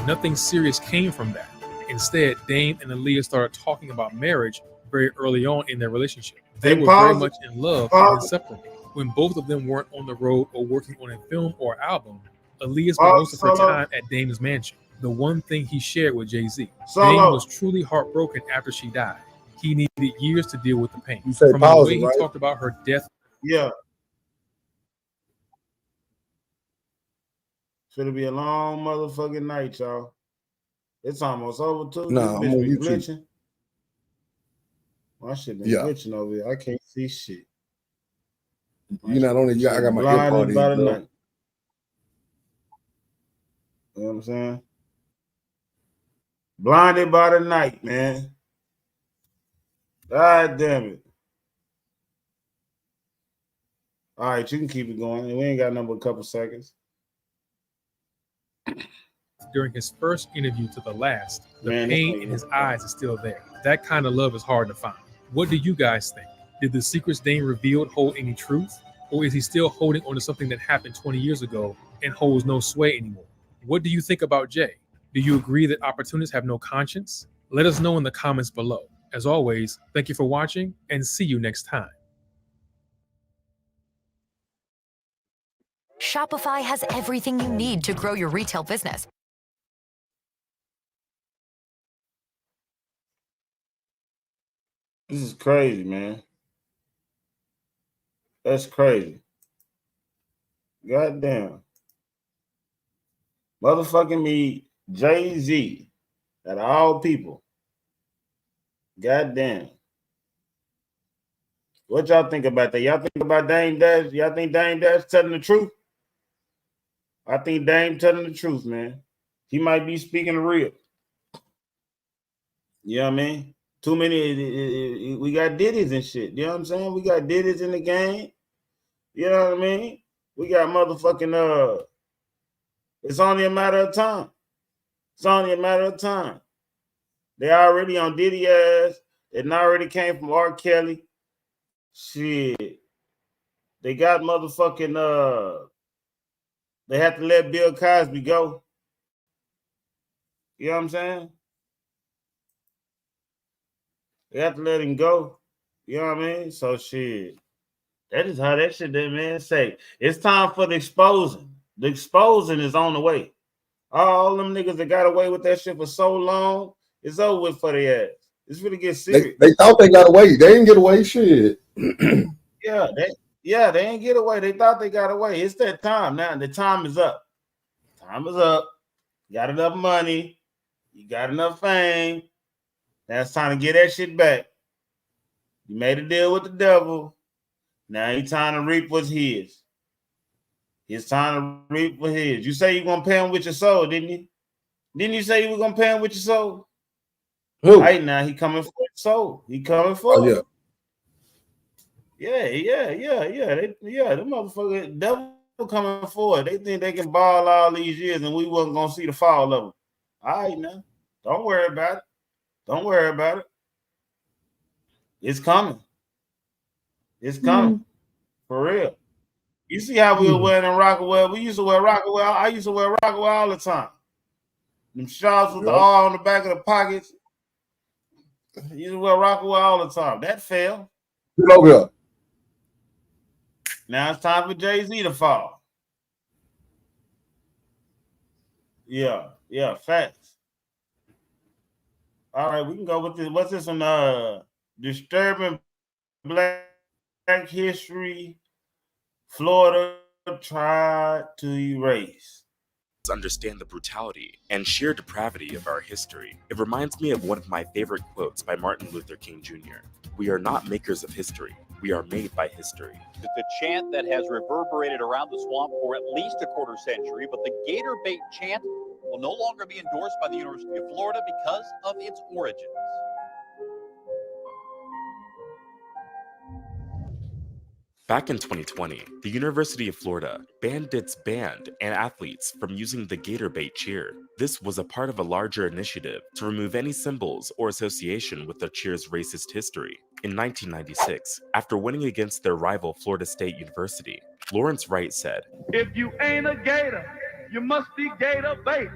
Nothing serious came from that. Instead, Dame and Aaliyah started talking about marriage very early on in their relationship. They were very much in love and inseparable. When both of them weren't on the road or working on a film or album, Aaliyah spent most of her time at Dame's mansion. The one thing he shared with Jay-Z. Dame was truly heartbroken after she died. He needed years to deal with the pain. From the way he talked about her death. Yeah. It's gonna be a long motherfucking night, y'all. It's almost over too. Nah, This I'm bitch on be YouTube. glitching. My shit been Yeah. glitching over here. I can't see shit. You're not on it. I got my blinded earpod by the in, bro. night. You know what I'm saying? Blinded by the night, man. God damn it. All right, you can keep it going. We ain't got number a couple seconds. During his first interview to the last, the Man, pain in his eyes is still there. That kind of love is hard to find. What do you guys think? Did the secrets Dame revealed hold any truth? Or is he still holding on to something that happened 20 years ago and holds no sway anymore? What do you think about Jay? Do you agree that opportunists have no conscience? Let us know in the comments below. As always, thank you for watching and see you next time. Shopify has everything you need to grow your retail business. This is crazy, man. That's crazy. Goddamn. Motherfucking me, Jay-Z, out of all people. Goddamn. What y'all think about that? Y'all think about Dame Dash? Y'all think Dame Dash telling the truth? I think Dame telling the truth, man. He might be speaking the real. You know what I mean? Too many, we got ditties and shit. You know what I'm saying? We got ditties in the game. You know what I mean? We got motherfucking, it's only a matter of time. It's only a matter of time. They already on Diddy ass. It already came from R. Kelly. Shit. They got motherfucking, they have to let Bill Cosby go. You know what I'm saying? They have to let him go. You know what I mean? So shit. That is how that shit that man say. It's time for the exposing. The exposing is on the way. All them niggas that got away with that shit for so long, it's over with for their ass. It's really get serious. They thought they got away. They didn't get away. Shit. They ain't get away. They thought they got away. It's that time now. The time is up. Time is up. You got enough money. You got enough fame. Now it's time to get that shit back. You made a deal with the devil. Now he time to reap what's his. It's time to reap what's his. You say you're gonna pay him with your soul, didn't you? Didn't you say you were gonna pay him with your soul? Who? Right now, he coming for his soul. He coming for Oh, it. Yeah. The motherfucker devil coming forward. They think they can ball all these years and we wasn't gonna see the fall of them. All right, now. Don't worry about it. Don't worry about it. It's coming. It's coming. For real. You see how we were wearing in Rockaway? We used to wear Rockaway. I used to wear Rockaway all the time. Them shorts with the R on the back of the pockets. You used to wear Rockaway all the time. That fell. Get over here. Now it's time for Jay-Z to fall. Yeah, facts. All right, we can go with this. What's this one? Disturbing Black History. Florida tried to erase. Understand the brutality and sheer depravity of our history. It reminds me of one of my favorite quotes by Martin Luther King Jr. We are not makers of history. We are made by history. It's a chant that has reverberated around the swamp for at least a quarter century, but the gator bait chant will no longer be endorsed by the University of Florida because of its origins. Back in 2020, the University of Florida banned its band and athletes from using the gator bait cheer. This was a part of a larger initiative to remove any symbols or association with the cheer's racist history. In 1996, after winning against their rival Florida State University, Lawrence Wright said, "If you ain't a gator, you must be gator bait."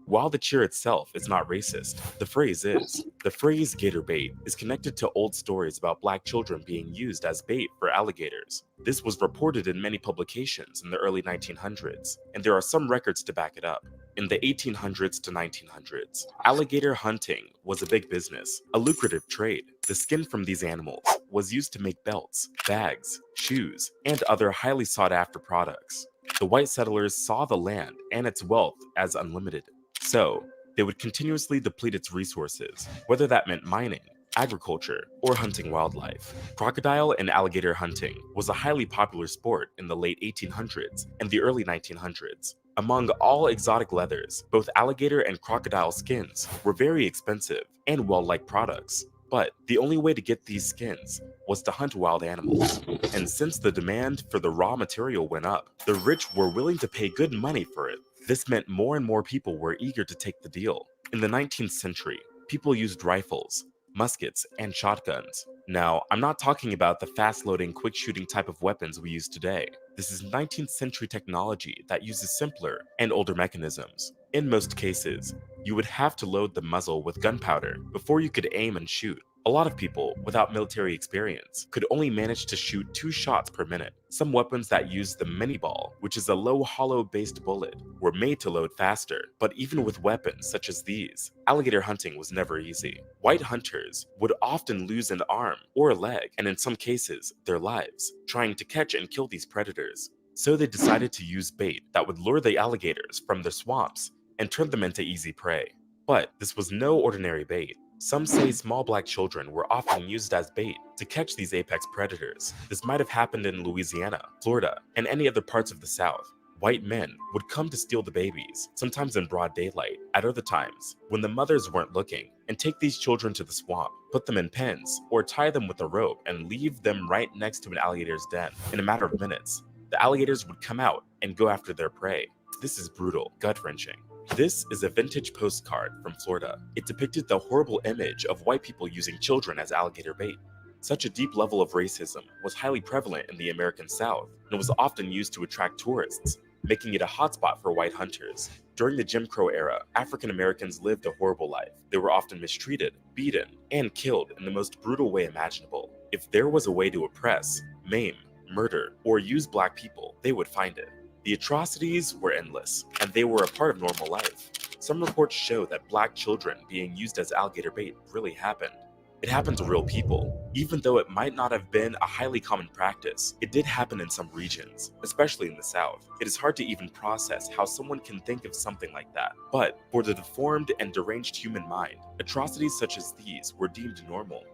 While the cheer itself is not racist, the phrase is. The phrase gator bait is connected to old stories about black children being used as bait for alligators. This was reported in many publications in the early 1900s, and there are some records to back it up. In the 1800s to 1900s, alligator hunting was a big business, a lucrative trade. The skin from these animals was used to make belts, bags, shoes, and other highly sought-after products. The white settlers saw the land and its wealth as unlimited. So, they would continuously deplete its resources, whether that meant mining, agriculture, or hunting wildlife. Crocodile and alligator hunting was a highly popular sport in the late 1800s and the early 1900s. Among all exotic leathers, both alligator and crocodile skins were very expensive and well-liked products. But the only way to get these skins was to hunt wild animals. And since the demand for the raw material went up, the rich were willing to pay good money for it. This meant more and more people were eager to take the deal. In the 19th century, people used rifles, muskets, and shotguns. Now, I'm not talking about the fast-loading, quick-shooting type of weapons we use today. This is 19th century technology that uses simpler and older mechanisms. In most cases, you would have to load the muzzle with gunpowder before you could aim and shoot. A lot of people, without military experience, could only manage to shoot 2 shots per minute. Some weapons that used the mini-ball, which is a low hollow-based bullet, were made to load faster. But even with weapons such as these, alligator hunting was never easy. White hunters would often lose an arm or a leg, and in some cases, their lives, trying to catch and kill these predators. So they decided to use bait that would lure the alligators from their swamps and turn them into easy prey. But this was no ordinary bait. Some say small black children were often used as bait to catch these apex predators. This might have happened in Louisiana, Florida, and any other parts of the South. White men would come to steal the babies, sometimes in broad daylight, at other times, when the mothers weren't looking, and take these children to the swamp, put them in pens, or tie them with a rope and leave them right next to an alligator's den. In a matter of minutes, the alligators would come out and go after their prey. This is brutal, gut-wrenching. This is a vintage postcard from Florida. It depicted the horrible image of white people using children as alligator bait. Such a deep level of racism was highly prevalent in the American South and was often used to attract tourists, making it a hotspot for white hunters. During the Jim Crow era, African Americans lived a horrible life. They were often mistreated, beaten, and killed in the most brutal way imaginable. If there was a way to oppress, maim, murder, or use black people, they would find it. The atrocities were endless, and they were a part of normal life. Some reports show that black children being used as alligator bait really happened. It happened to real people. Even though it might not have been a highly common practice, it did happen in some regions, especially in the South. It is hard to even process how someone can think of something like that. But for the deformed and deranged human mind, atrocities such as these were deemed normal.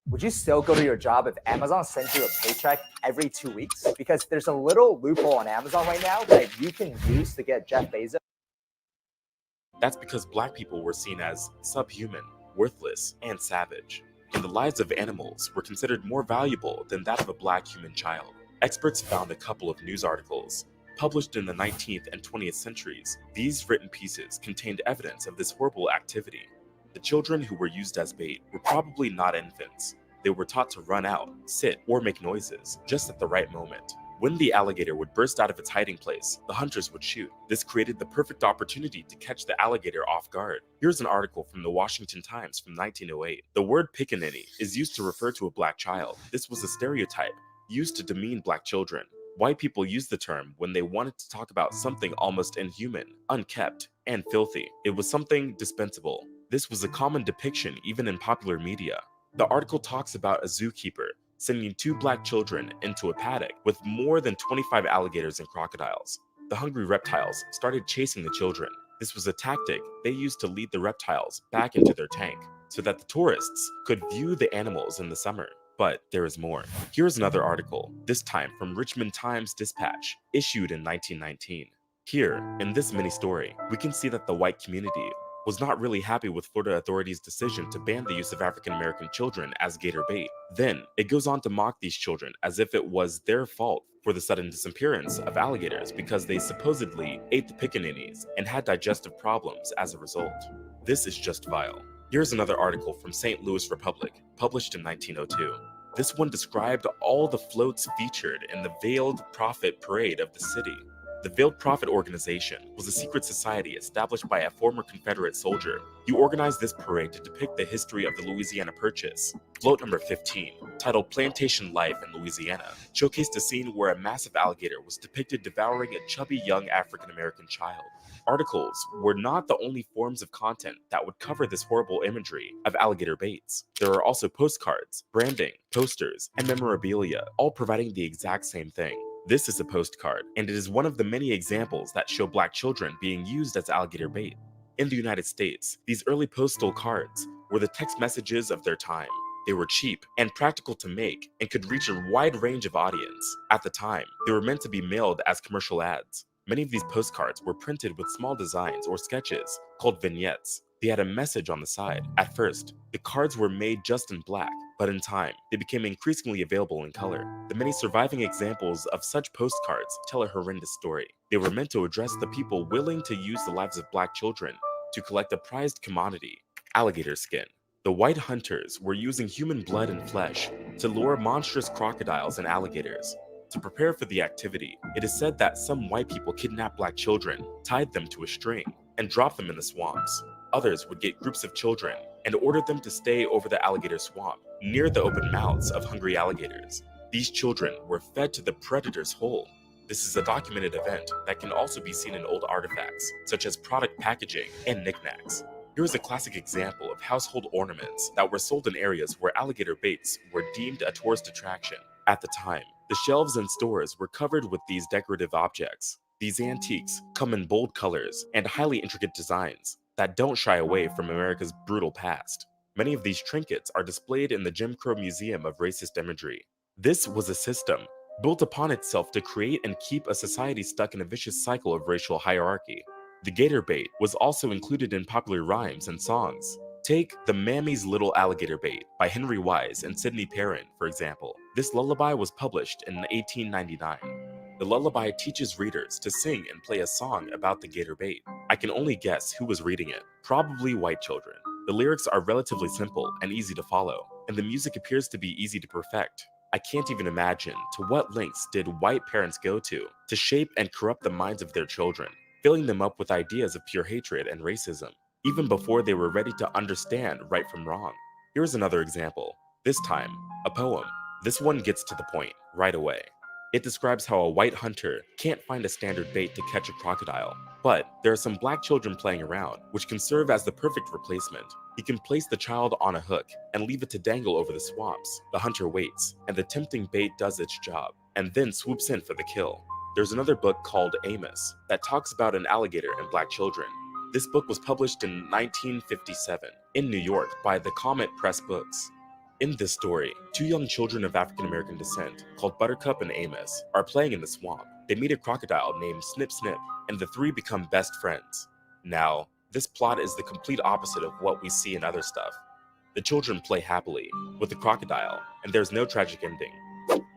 Would you still go to your job if Amazon sent you a paycheck every 2 weeks? Because there's a little loophole on Amazon right now that you can use to get Jeff Bezos. That's because black people were seen as subhuman, worthless, and savage, and the lives of animals were considered more valuable than that of a black human child. Experts found a couple of news articles published in the 19th and 20th centuries. These written pieces contained evidence of this horrible activity. The children who were used as bait were probably not infants. They were taught to run out, sit, or make noises just at the right moment. When the alligator would burst out of its hiding place, the hunters would shoot. This created the perfect opportunity to catch the alligator off guard. Here's an article from the Washington Times from 1908. The word pickaninny is used to refer to a black child. This was a stereotype used to demean black children. White people used the term when they wanted to talk about something almost inhuman, unkept, and filthy. It was something dispensable. This was a common depiction even in popular media. The article talks about a zookeeper sending 2 black children into a paddock with more than 25 alligators and crocodiles. The hungry reptiles started chasing the children. This was a tactic they used to lead the reptiles back into their tank so that the tourists could view the animals in the summer. But there is more. Here's another article, this time from Richmond Times-Dispatch, issued in 1919. Here, in this mini story, we can see that the white community was not really happy with Florida authorities' decision to ban the use of African American children as gator bait. Then, it goes on to mock these children as if it was their fault for the sudden disappearance of alligators because they supposedly ate the pickaninnies and had digestive problems as a result. This is just vile. Here's another article from St. Louis Republic, published in 1902. This one described all the floats featured in the Veiled Prophet Parade of the city. The Veiled Prophet organization was a secret society established by a former Confederate soldier. He organized this parade to depict the history of the Louisiana Purchase. Float number 15, titled Plantation Life in Louisiana, showcased a scene where a massive alligator was depicted devouring a chubby young African-American child. Articles were not the only forms of content that would cover this horrible imagery of alligator baits. There are also postcards, branding, posters, and memorabilia, all providing the exact same thing. This is a postcard, and it is one of the many examples that show black children being used as alligator bait. In the United States, these early postal cards were the text messages of their time. They were cheap and practical to make and could reach a wide range of audience. At the time, they were meant to be mailed as commercial ads. Many of these postcards were printed with small designs or sketches called vignettes. They had a message on the side. At first, the cards were made just in black, but in time, they became increasingly available in color. The many surviving examples of such postcards tell a horrendous story. They were meant to address the people willing to use the lives of black children to collect a prized commodity, alligator skin. The white hunters were using human blood and flesh to lure monstrous crocodiles and alligators. To prepare for the activity, it is said that some white people kidnapped black children, tied them to a string, and dropped them in the swamps. Others would get groups of children and order them to stay over the alligator swamp, near the open mouths of hungry alligators. These children were fed to the predators whole. This is a documented event that can also be seen in old artifacts, such as product packaging and knickknacks. Here is a classic example of household ornaments that were sold in areas where alligator baits were deemed a tourist attraction. At the time, the shelves in stores were covered with these decorative objects. These antiques come in bold colors and highly intricate designs that don't shy away from America's brutal past. Many of these trinkets are displayed in the Jim Crow Museum of Racist Imagery. This was a system built upon itself to create and keep a society stuck in a vicious cycle of racial hierarchy. The gator bait was also included in popular rhymes and songs. Take The Mammy's Little Alligator Bait by Henry Wise and Sidney Perrin, for example. This lullaby was published in 1899. The lullaby teaches readers to sing and play a song about the gator bait. I can only guess who was reading it, probably white children. The lyrics are relatively simple and easy to follow, and the music appears to be easy to perfect. I can't even imagine to what lengths did white parents go to shape and corrupt the minds of their children, filling them up with ideas of pure hatred and racism, even before they were ready to understand right from wrong. Here's another example, this time, a poem. This one gets to the point right away. It describes how a white hunter can't find a standard bait to catch a crocodile, but there are some black children playing around, which can serve as the perfect replacement. He can place the child on a hook and leave it to dangle over the swamps. The hunter waits, and the tempting bait does its job, and then swoops in for the kill. There's another book called Amos that talks about an alligator and black children. This book was published in 1957 in New York by the Comet Press Books. In this story, two young children of African American descent, called Buttercup and Amos, are playing in the swamp. They meet a crocodile named Snip Snip, and the three become best friends. Now, this plot is the complete opposite of what we see in other stuff. The children play happily with the crocodile, and there's no tragic ending.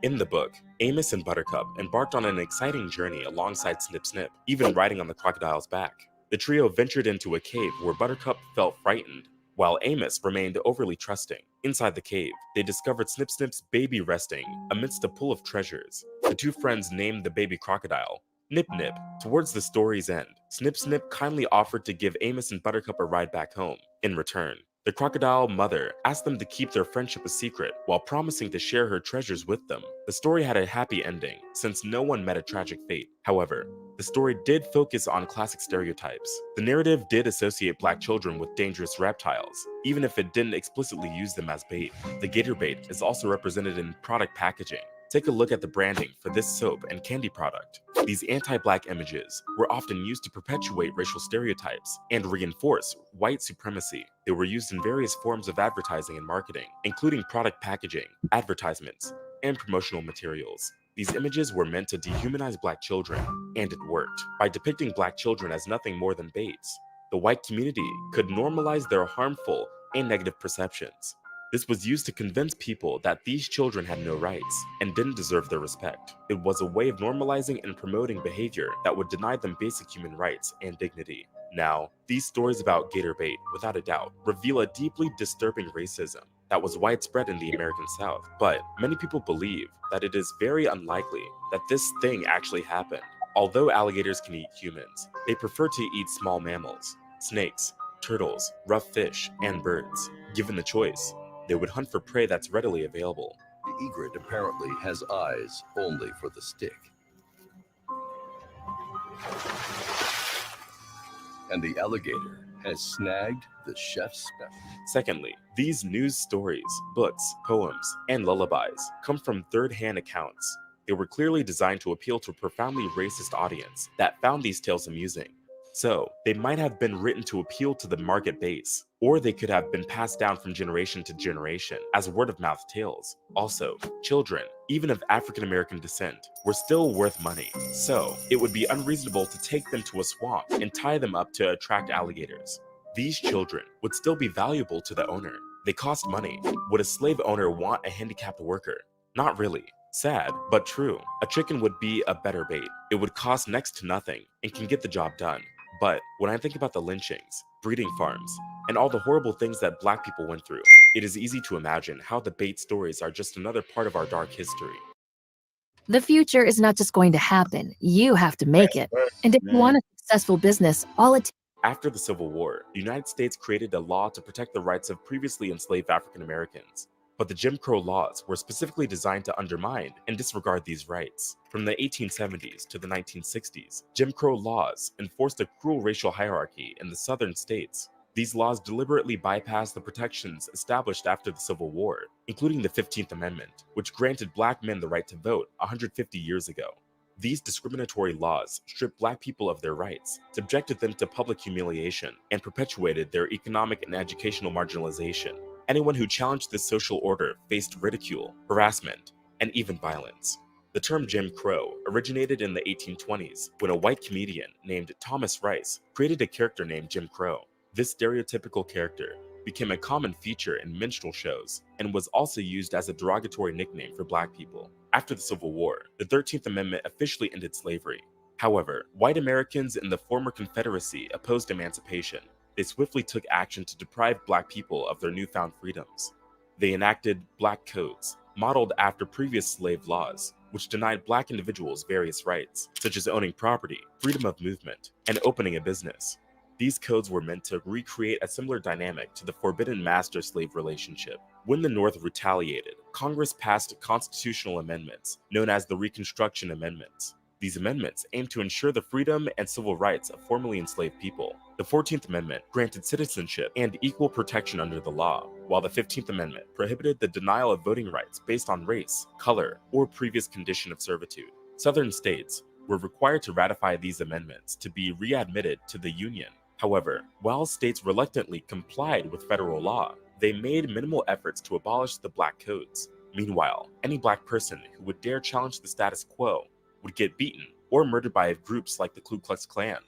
In the book, Amos and Buttercup embarked on an exciting journey alongside Snip Snip, even riding on the crocodile's back. The trio ventured into a cave where Buttercup felt frightened, while Amos remained overly trusting. Inside the cave, they discovered Snip Snip's baby resting amidst a pool of treasures. The two friends named the baby crocodile Nip Nip. Towards the story's end, Snip Snip kindly offered to give Amos and Buttercup a ride back home. In return, the crocodile mother asked them to keep their friendship a secret while promising to share her treasures with them. The story had a happy ending, since no one met a tragic fate. However, the story did focus on classic stereotypes. The narrative did associate black children with dangerous reptiles, even if it didn't explicitly use them as bait. The gator bait is also represented in product packaging. Take a look at the branding for this soap and candy product. These anti-black images were often used to perpetuate racial stereotypes and reinforce white supremacy. They were used in various forms of advertising and marketing, including product packaging, advertisements, and promotional materials. These images were meant to dehumanize black children, and it worked. By depicting black children as nothing more than baits, the white community could normalize their harmful and negative perceptions. This was used to convince people that these children had no rights and didn't deserve their respect. It was a way of normalizing and promoting behavior that would deny them basic human rights and dignity. Now, these stories about gator bait, without a doubt, reveal a deeply disturbing racism that was widespread in the American South. But many people believe that it is very unlikely that this thing actually happened. Although alligators can eat humans, they prefer to eat small mammals, snakes, turtles, rough fish, and birds. Given the choice, they would hunt for prey that's readily available. The egret apparently has eyes only for the stick. And the alligator has snagged the chef's special. Secondly, these news stories, books, poems, and lullabies come from third-hand accounts. They were clearly designed to appeal to a profoundly racist audience that found these tales amusing. So, they might have been written to appeal to the market base, or they could have been passed down from generation to generation as word-of-mouth tales. Also, children, even of African American descent, were still worth money, so it would be unreasonable to take them to a swamp and tie them up to attract alligators. These children would still be valuable to the owner. They cost money. Would a slave owner want a handicapped worker? Not really. Sad, but true. A chicken would be a better bait. It would cost next to nothing and can get the job done. But when I think about the lynchings, breeding farms, and all the horrible things that black people went through, it is easy to imagine how the bait stories are just another part of our dark history. The future is not just going to happen. You have to make it. And if you want a successful business, all it After the Civil War, the United States created a law to protect the rights of previously enslaved African Americans. But the Jim Crow laws were specifically designed to undermine and disregard these rights. From the 1870s to the 1960s, Jim Crow laws enforced a cruel racial hierarchy in the southern states. These laws deliberately bypassed the protections established after the Civil War, including the 15th Amendment, which granted black men the right to vote 150 years ago. These discriminatory laws stripped black people of their rights, subjected them to public humiliation, and perpetuated their economic and educational marginalization. Anyone who challenged this social order faced ridicule, harassment, and even violence. The term Jim Crow originated in the 1820s when a white comedian named Thomas Rice created a character named Jim Crow. This stereotypical character became a common feature in minstrel shows and was also used as a derogatory nickname for black people. After the Civil War, the 13th Amendment officially ended slavery. However, white Americans in the former Confederacy opposed emancipation. They swiftly took action to deprive black people of their newfound freedoms. They enacted black codes, modeled after previous slave laws, which denied black individuals various rights, such as owning property, freedom of movement, and opening a business. These codes were meant to recreate a similar dynamic to the forbidden master-slave relationship. When the North retaliated, Congress passed constitutional amendments known as the Reconstruction Amendments. These amendments aimed to ensure the freedom and civil rights of formerly enslaved people. The 14th Amendment granted citizenship and equal protection under the law, while the 15th Amendment prohibited the denial of voting rights based on race, color, or previous condition of servitude. Southern states were required to ratify these amendments to be readmitted to the Union. However, while states reluctantly complied with federal law, they made minimal efforts to abolish the black codes. Meanwhile, any black person who would dare challenge the status quo would get beaten or murdered by groups like the Ku Klux Klan.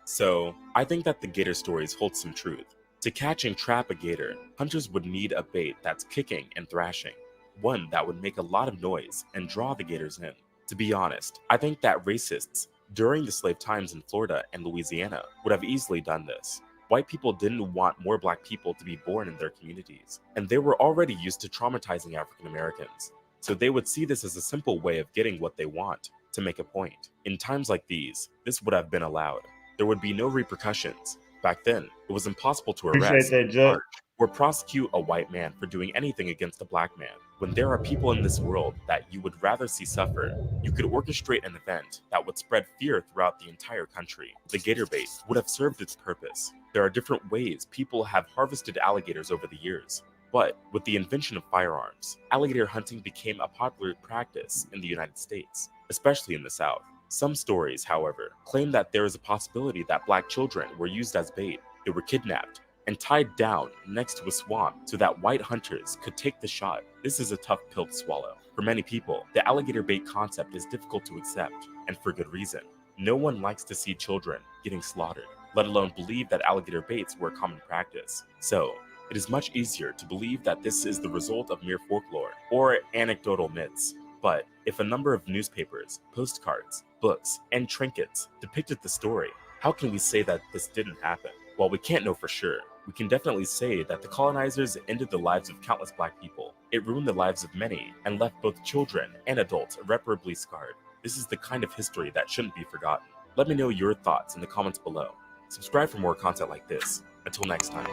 So, I think that the gator stories hold some truth. To catch and trap a gator, hunters would need a bait that's kicking and thrashing, one that would make a lot of noise and draw the gators in. To be honest, I think that racists during the slave times in Florida and Louisiana would have easily done this. White people didn't want more black people to be born in their communities, and they were already used to traumatizing African Americans. So they would see this as a simple way of getting what they want, to make a point. In times like these, this would have been allowed. There would be no repercussions. Back then, it was impossible to Appreciate arrest, that, Judge. charge, or prosecute a white man for doing anything against a black man. When there are people in this world that you would rather see suffer, you could orchestrate an event that would spread fear throughout the entire country. The gator bait would have served its purpose. There are different ways people have harvested alligators over the years. But with the invention of firearms, alligator hunting became a popular practice in the United States, especially in the South. Some stories, however, claim that there is a possibility that black children were used as bait. They were kidnapped and tied down next to a swamp so that white hunters could take the shot. This is a tough pill to swallow. For many people, the alligator bait concept is difficult to accept, and for good reason. No one likes to see children getting slaughtered, let alone believe that alligator baits were a common practice. So, it is much easier to believe that this is the result of mere folklore or anecdotal myths. But if a number of newspapers, postcards, books, and trinkets depicted the story, how can we say that this didn't happen? While we can't know for sure, we can definitely say that the colonizers ended the lives of countless black people. It ruined the lives of many and left both children and adults irreparably scarred. This is the kind of history that shouldn't be forgotten. Let me know your thoughts in the comments below. Subscribe for more content like this. Until next time.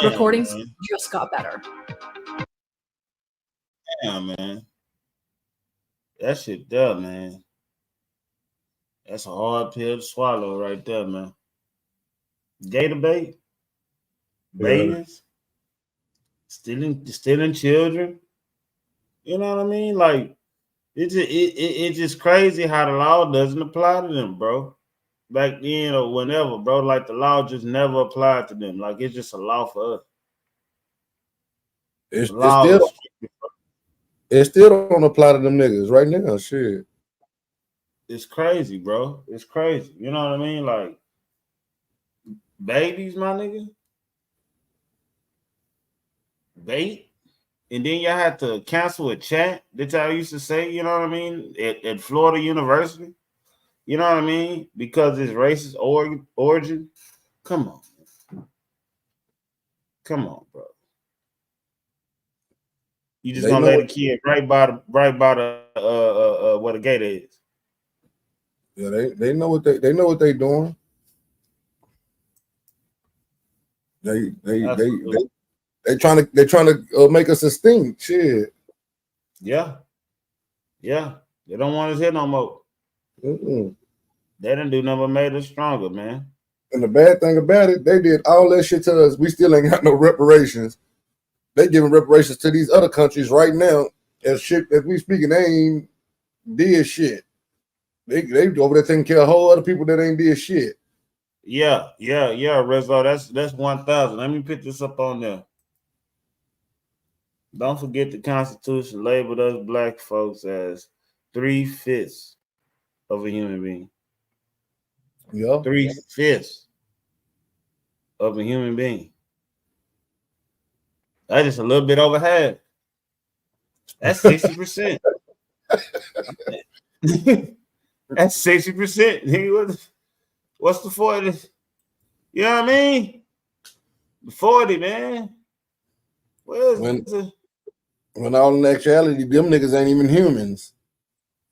Recordings just got better. Damn, man. That shit there, man. That's a hard pill to swallow right there, man. Gator bait, babies, stealing children. You know what I mean? Like, it's just crazy how the law doesn't apply to them, bro. Back then or whenever, bro. Like, the law just never applied to them. Like, it's just a law for us. It still don't apply to them niggas right now. Shit. It's crazy, bro. It's crazy. You know what I mean? Like, babies, my nigga. Bait. And then y'all had to cancel a chat that y'all used to say, you know what I mean, at Florida University. You know what I mean? Because it's racist origin. Come on. Come on, bro. You just gonna let a kid right by the what a gator is. Yeah, they know what they know what they doing. They trying to make us extinct. Shit. Yeah. They don't want us here no more. Mm-mm. They didn't do nothing but made us stronger, man. And the bad thing about it, they did all that shit to us. We still ain't got no reparations. They giving reparations to these other countries right now. As shit as we speaking, they ain't did shit. They over there taking care of whole other people that ain't did shit. Yeah, Rizzo. That's 1,000. Let me put this up on there. Don't forget the Constitution labeled us black folks as 3/5 of a human being. Yeah. 3/5 of a human being. That's just a little bit over half. That's 60%. That's 60%. What's the 40? You know what I mean? The 40, man. When all in actuality, them niggas ain't even humans.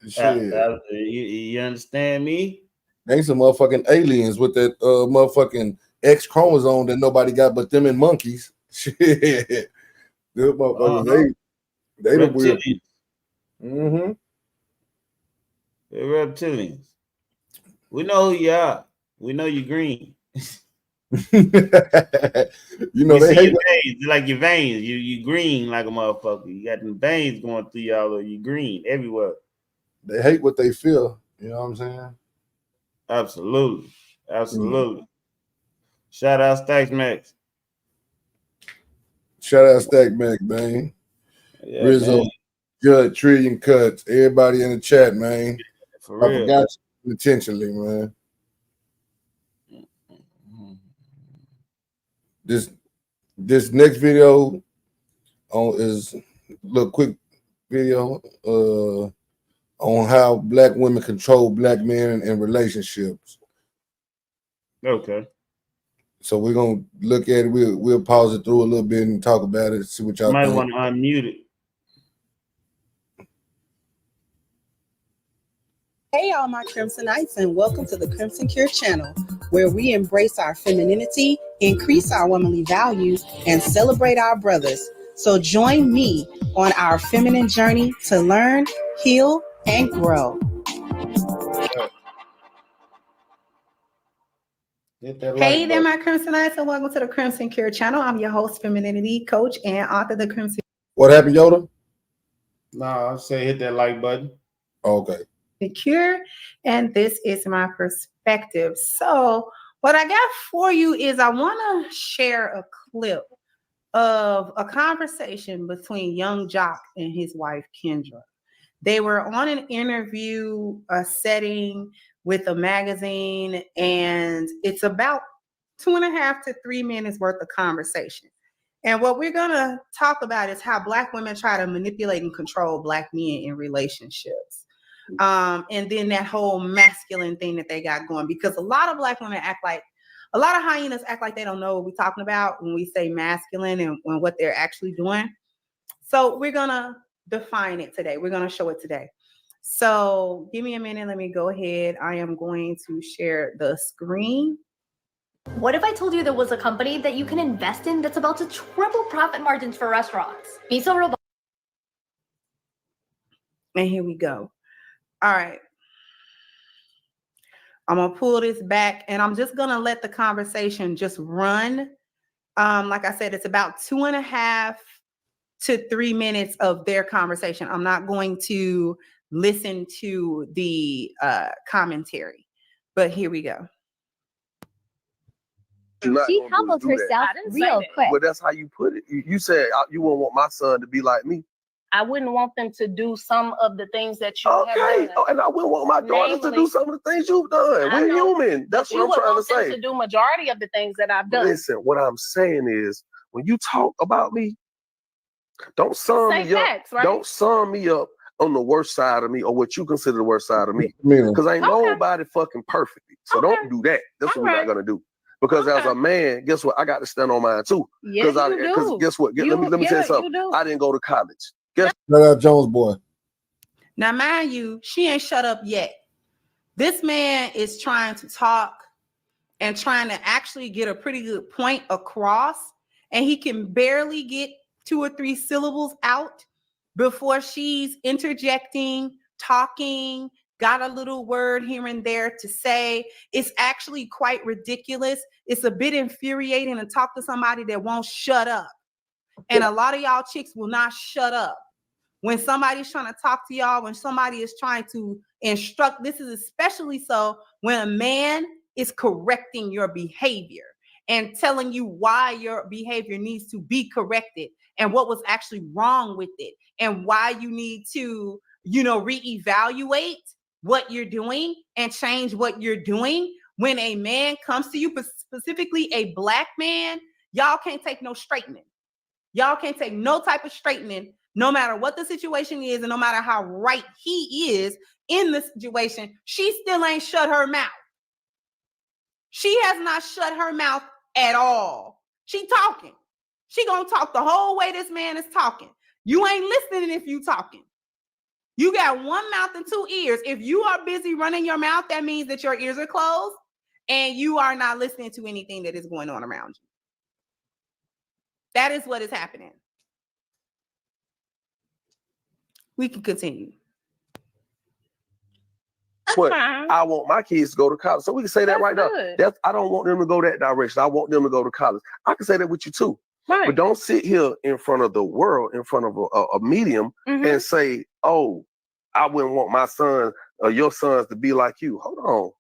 Shit. You understand me? They some motherfucking aliens with that motherfucking X chromosome that nobody got but them and monkeys. Shit. Them motherfuckers, they the weird Reptilians. Mm-hmm. They're reptilians. We know who you are. We know you're green. You know, we they see hate your veins. It's like your veins. You green like a motherfucker. You got them veins going through y'all, or you green everywhere. they hate what they feel. You know what I'm saying? Absolutely. Absolutely. Shout out Stacks Max. Shout out Stack Mac, man. Yeah, Rizzo, man. Judge, Trillion Cuts, everybody in the chat, man. For I real. forgot you intentionally, man. This next video is a little quick video on how black women control black men in relationships. Okay. So we're gonna look at it. We'll pause it through a little bit and talk about it. See what y'all Might think. want to unmute it. Hey, all my Crimsonites, and welcome to the Crimson Cure channel, where we embrace our femininity, increase our womanly values, and celebrate our brothers. So join me on our feminine journey to learn, heal, and grow. Hey there, my Crimsonites, and welcome to the Crimson Cure channel. I'm your host, femininity coach, and author of the Crimson. What happened, Yoda? No, I'll say hit that like button. Okay. Cure, and this is my perspective. So what I got for you is I want to share a clip of a conversation between Young Jock and his wife Kendra. They were on an interview setting with a magazine, and it's about 2.5 to 3 minutes worth of conversation. And what we're going to talk about is how Black women try to manipulate and control Black men in relationships. And then that whole masculine thing that they got going, because a lot of Black women a lot of hyenas act like they don't know what we're talking about when we say masculine and what they're actually doing. So we're going to define it today. We're going to show it today. So give me a minute. Let me go ahead. I am going to share the screen. What if I told you there was a company that you can invest in that's about to triple profit margins for restaurants? Miso Robot. And here we go. All right. I'm going to pull this back, and I'm just going to let the conversation just run. Like I said, it's about 2.5 to 3 minutes of their conversation. I'm not going to listen to the commentary, but here we go. She humbled herself real quick. Well, that's how you put it. You said you wouldn't want my son to be like me. I wouldn't want them to do some of the things that you have done. And I wouldn't want my daughters to do some of the things you've done. We're human. That's what I'm trying to say. To do majority of the things that I've done. Listen, what I'm saying is, when you talk about me, don't sum me up. Facts, right? Don't sum me up on the worst side of me or what you consider the worst side of me. Because ain't nobody fucking perfect. So don't do that. That's what we're not gonna do. Because as a man, guess what? I got to stand on mine too. Because guess what? Let me tell you something. I didn't go to college. Shout out Jones boy. Now, mind you, she ain't shut up yet. This man is trying to talk and trying to actually get a pretty good point across, and he can barely get 2 or 3 syllables out before she's interjecting, talking, got a little word here and there to say. It's actually quite ridiculous. It's a bit infuriating to talk to somebody that won't shut up. And a lot of y'all chicks will not shut up. When somebody's trying to talk to y'all, when somebody is trying to instruct, this is especially so when a man is correcting your behavior and telling you why your behavior needs to be corrected and what was actually wrong with it and why you need to, reevaluate what you're doing and change what you're doing. When a man comes to you, specifically a Black man, y'all can't take no straightening. Y'all can't take no type of straightening, no matter what the situation is, and no matter how right he is in the situation. She still ain't shut her mouth. She has not shut her mouth at all. She talking. She gonna talk the whole way this man is talking. You ain't listening if you talking. You got one mouth and 2 ears. If you are busy running your mouth, that means that your ears are closed and you are not listening to anything that is going on around you. That is what is happening. We can continue. But I want my kids to go to college. So we can say that right now. I don't want them to go that direction. I want them to go to college. I can say that with you too. Right. But don't sit here in front of the world, in front of a medium, and say, oh, I wouldn't want my son or your sons to be like you. Hold on.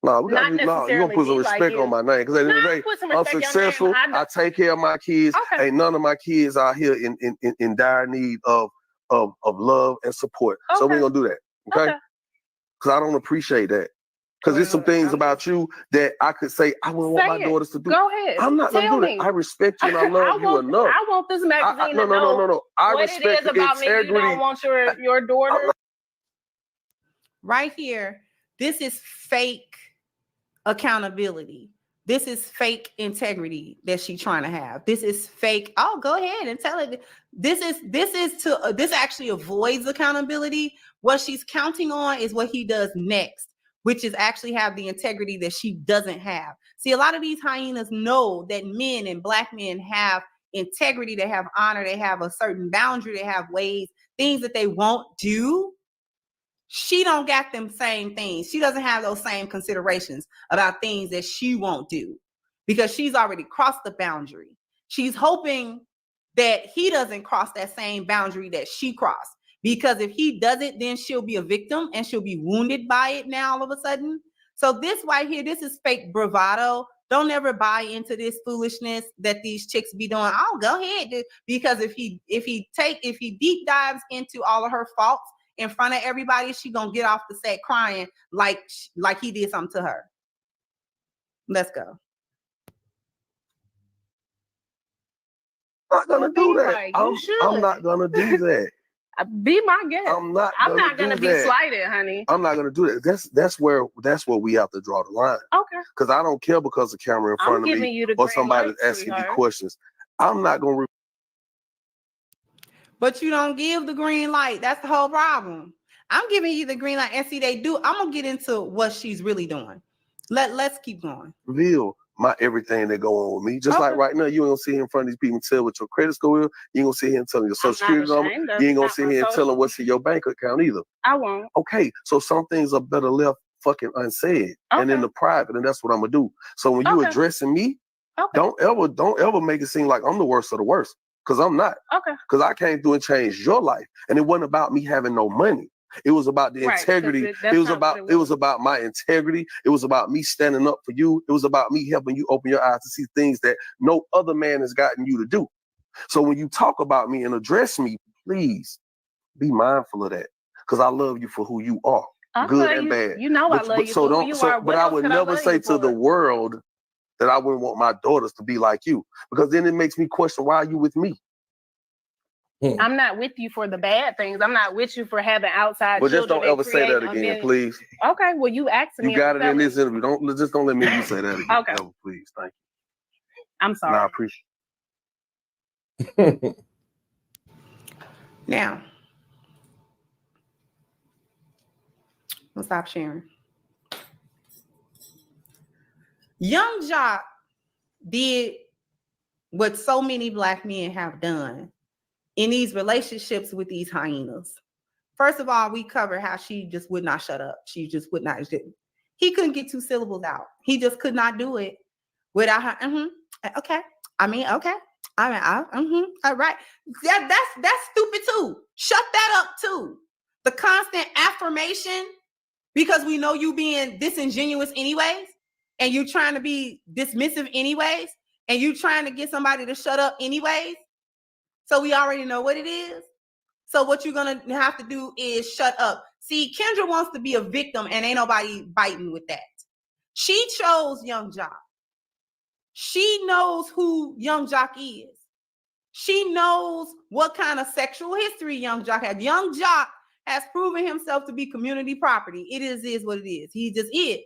No, we got you're gonna put some respect on my name. Because at the end of the day, I'm successful. I take care of my kids. Ain't none of my kids out here in dire need of love and support. So we ain't gonna do that. Okay? Because I don't appreciate that. Because there's some things about you that I could say I wouldn't want my daughters to do. Go ahead. I'm not gonna do that. I respect you and I love you enough. I want this magazine to know what it is about me. You don't want your daughter. Right here, this is fake accountability. This is fake integrity that she's trying to have. This is fake. Oh, go ahead and tell it. This actually avoids accountability. What she's counting on is what he does next, which is actually have the integrity that she doesn't have. See, a lot of these hyenas know that men and Black men have integrity, they have honor, they have a certain boundary, they have ways, things that they won't do. She don't got them same things. She doesn't have those same considerations about things that she won't do because she's already crossed the boundary. She's hoping that he doesn't cross that same boundary that she crossed, because if he does it, then she'll be a victim and she'll be wounded by it now all of a sudden. So this right here, this is fake bravado. Don't ever buy into this foolishness that these chicks be doing. Oh, go ahead, dude. Because if he deep dives into all of her faults in front of everybody, she gonna get off the set crying like he did something to her. Let's go. I'm not gonna do that. I'm not gonna do that. Be my guest. I'm not gonna be slighted, honey. I'm not gonna do that. That's where we have to draw the line. Okay. Because I don't care because the camera in front of me or somebody asking me questions. I'm not gonna. But you don't give the green light. That's the whole problem. I'm giving you the green light, and see, they do. I'm gonna get into what she's really doing. Let's keep going. Reveal my everything that go on with me. Just like right now, you ain't gonna sit here in front of these people and tell what your credit score is. You ain't gonna sit here and tell them your social security number. You ain't gonna sit here and tell them what's in your bank account either. I won't. Okay, so some things are better left fucking unsaid and in the private, and that's what I'm gonna do. So when you addressing me, don't ever make it seem like I'm the worst of the worst, because I'm not. Okay. Because I came through and changed your life, and it wasn't about me having no money. It was about the integrity. It was about my integrity. It was about me standing up for you. It was about me helping you open your eyes to see things that no other man has gotten you to do. So when you talk about me and address me, please be mindful of that, because I love you for who you are, good and bad. You know I love you for who you are. But I would never say to the world that I wouldn't want my daughters to be like you, because then it makes me question, why are you with me? I'm not with you for the bad things. I'm not with you for having outside. But just don't ever say that again, please. Okay, well, you asked me. You got it in this interview. Don't let me hear you say that again. Okay, ever, please. Thank you. I'm sorry. No, I appreciate it. Now, we'll stop sharing. Young Jock did what so many Black men have done in these relationships with these hyenas. First of all, we covered how she just would not shut up. She just would not. He couldn't get 2 syllables out. He just could not do it without her. Okay. I mean, okay. I mean, all right. That's stupid too. Shut that up too. The constant affirmation, because we know you being disingenuous anyways, and you trying to be dismissive anyways, and you trying to get somebody to shut up anyways. So we already know what it is. So what you're going to have to do is shut up. See, Kendra wants to be a victim, and ain't nobody biting with that. She chose Young Jock. She knows who Young Jock is. She knows what kind of sexual history Young Jock has. Young Jock has proven himself to be community property. It is what it is. He just is.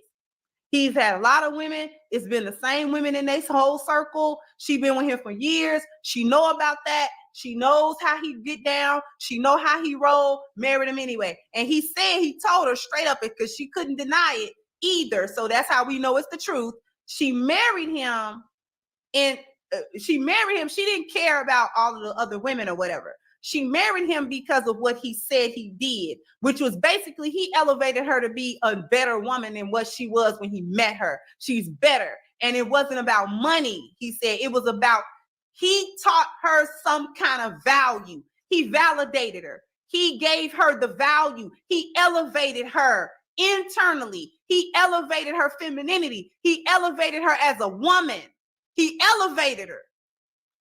He's had a lot of women. It's been the same women in this whole circle. She been with him for years. She know about that. She knows how he get down. She know how he roll. Married him anyway. And he said, he told her straight up, because she couldn't deny it, either. So that's how we know it's the truth. She married him, and she didn't care about all of the other women or whatever. She married him because of what he said he did, which was basically he elevated her to be a better woman than what she was when he met her. She's better. And it wasn't about money, he said. It was about, he taught her some kind of value. He validated her. He gave her the value. He elevated her internally. He elevated her femininity. He elevated her as a woman. He elevated her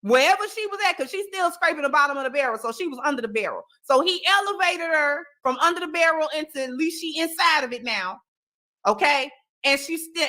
wherever she was at, because she's still scraping the bottom of the barrel. So she was under the barrel. So he elevated her from under the barrel into, at least she inside of it now. Okay. And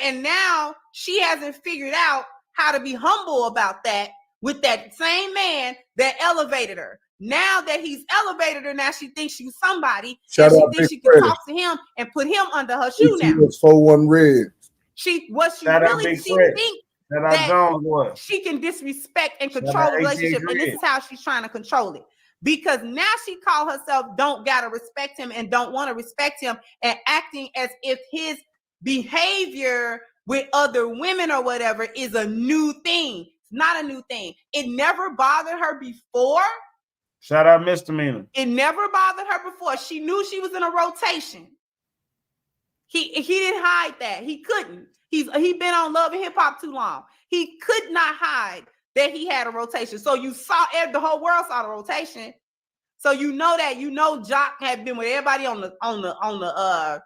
and now she hasn't figured out how to be humble about that with that same man that elevated her. Now that he's elevated her, now she thinks she's somebody. Shout and she out thinks Big she can Freddie. talk to him and put him under her shoe now. was 4-1 red. She Shout out really Big she Freddie. thinks Shout out that Jones boy. she can disrespect and Shout control out the relationship, AJ and this Green. is how she's trying to control it. Because now she called herself don't gotta respect him and don't want to respect him, and acting as if his behavior with other women or whatever is a new thing. It's not a new thing. It never bothered her before. Shout out Misdemeanor. It never bothered her before. She knew she was in a rotation. He didn't hide that. He couldn't. He been on Love and Hip Hop too long. He could not hide that he had a rotation. So you saw, the whole world saw the rotation. So you know that, Jock had been with everybody on the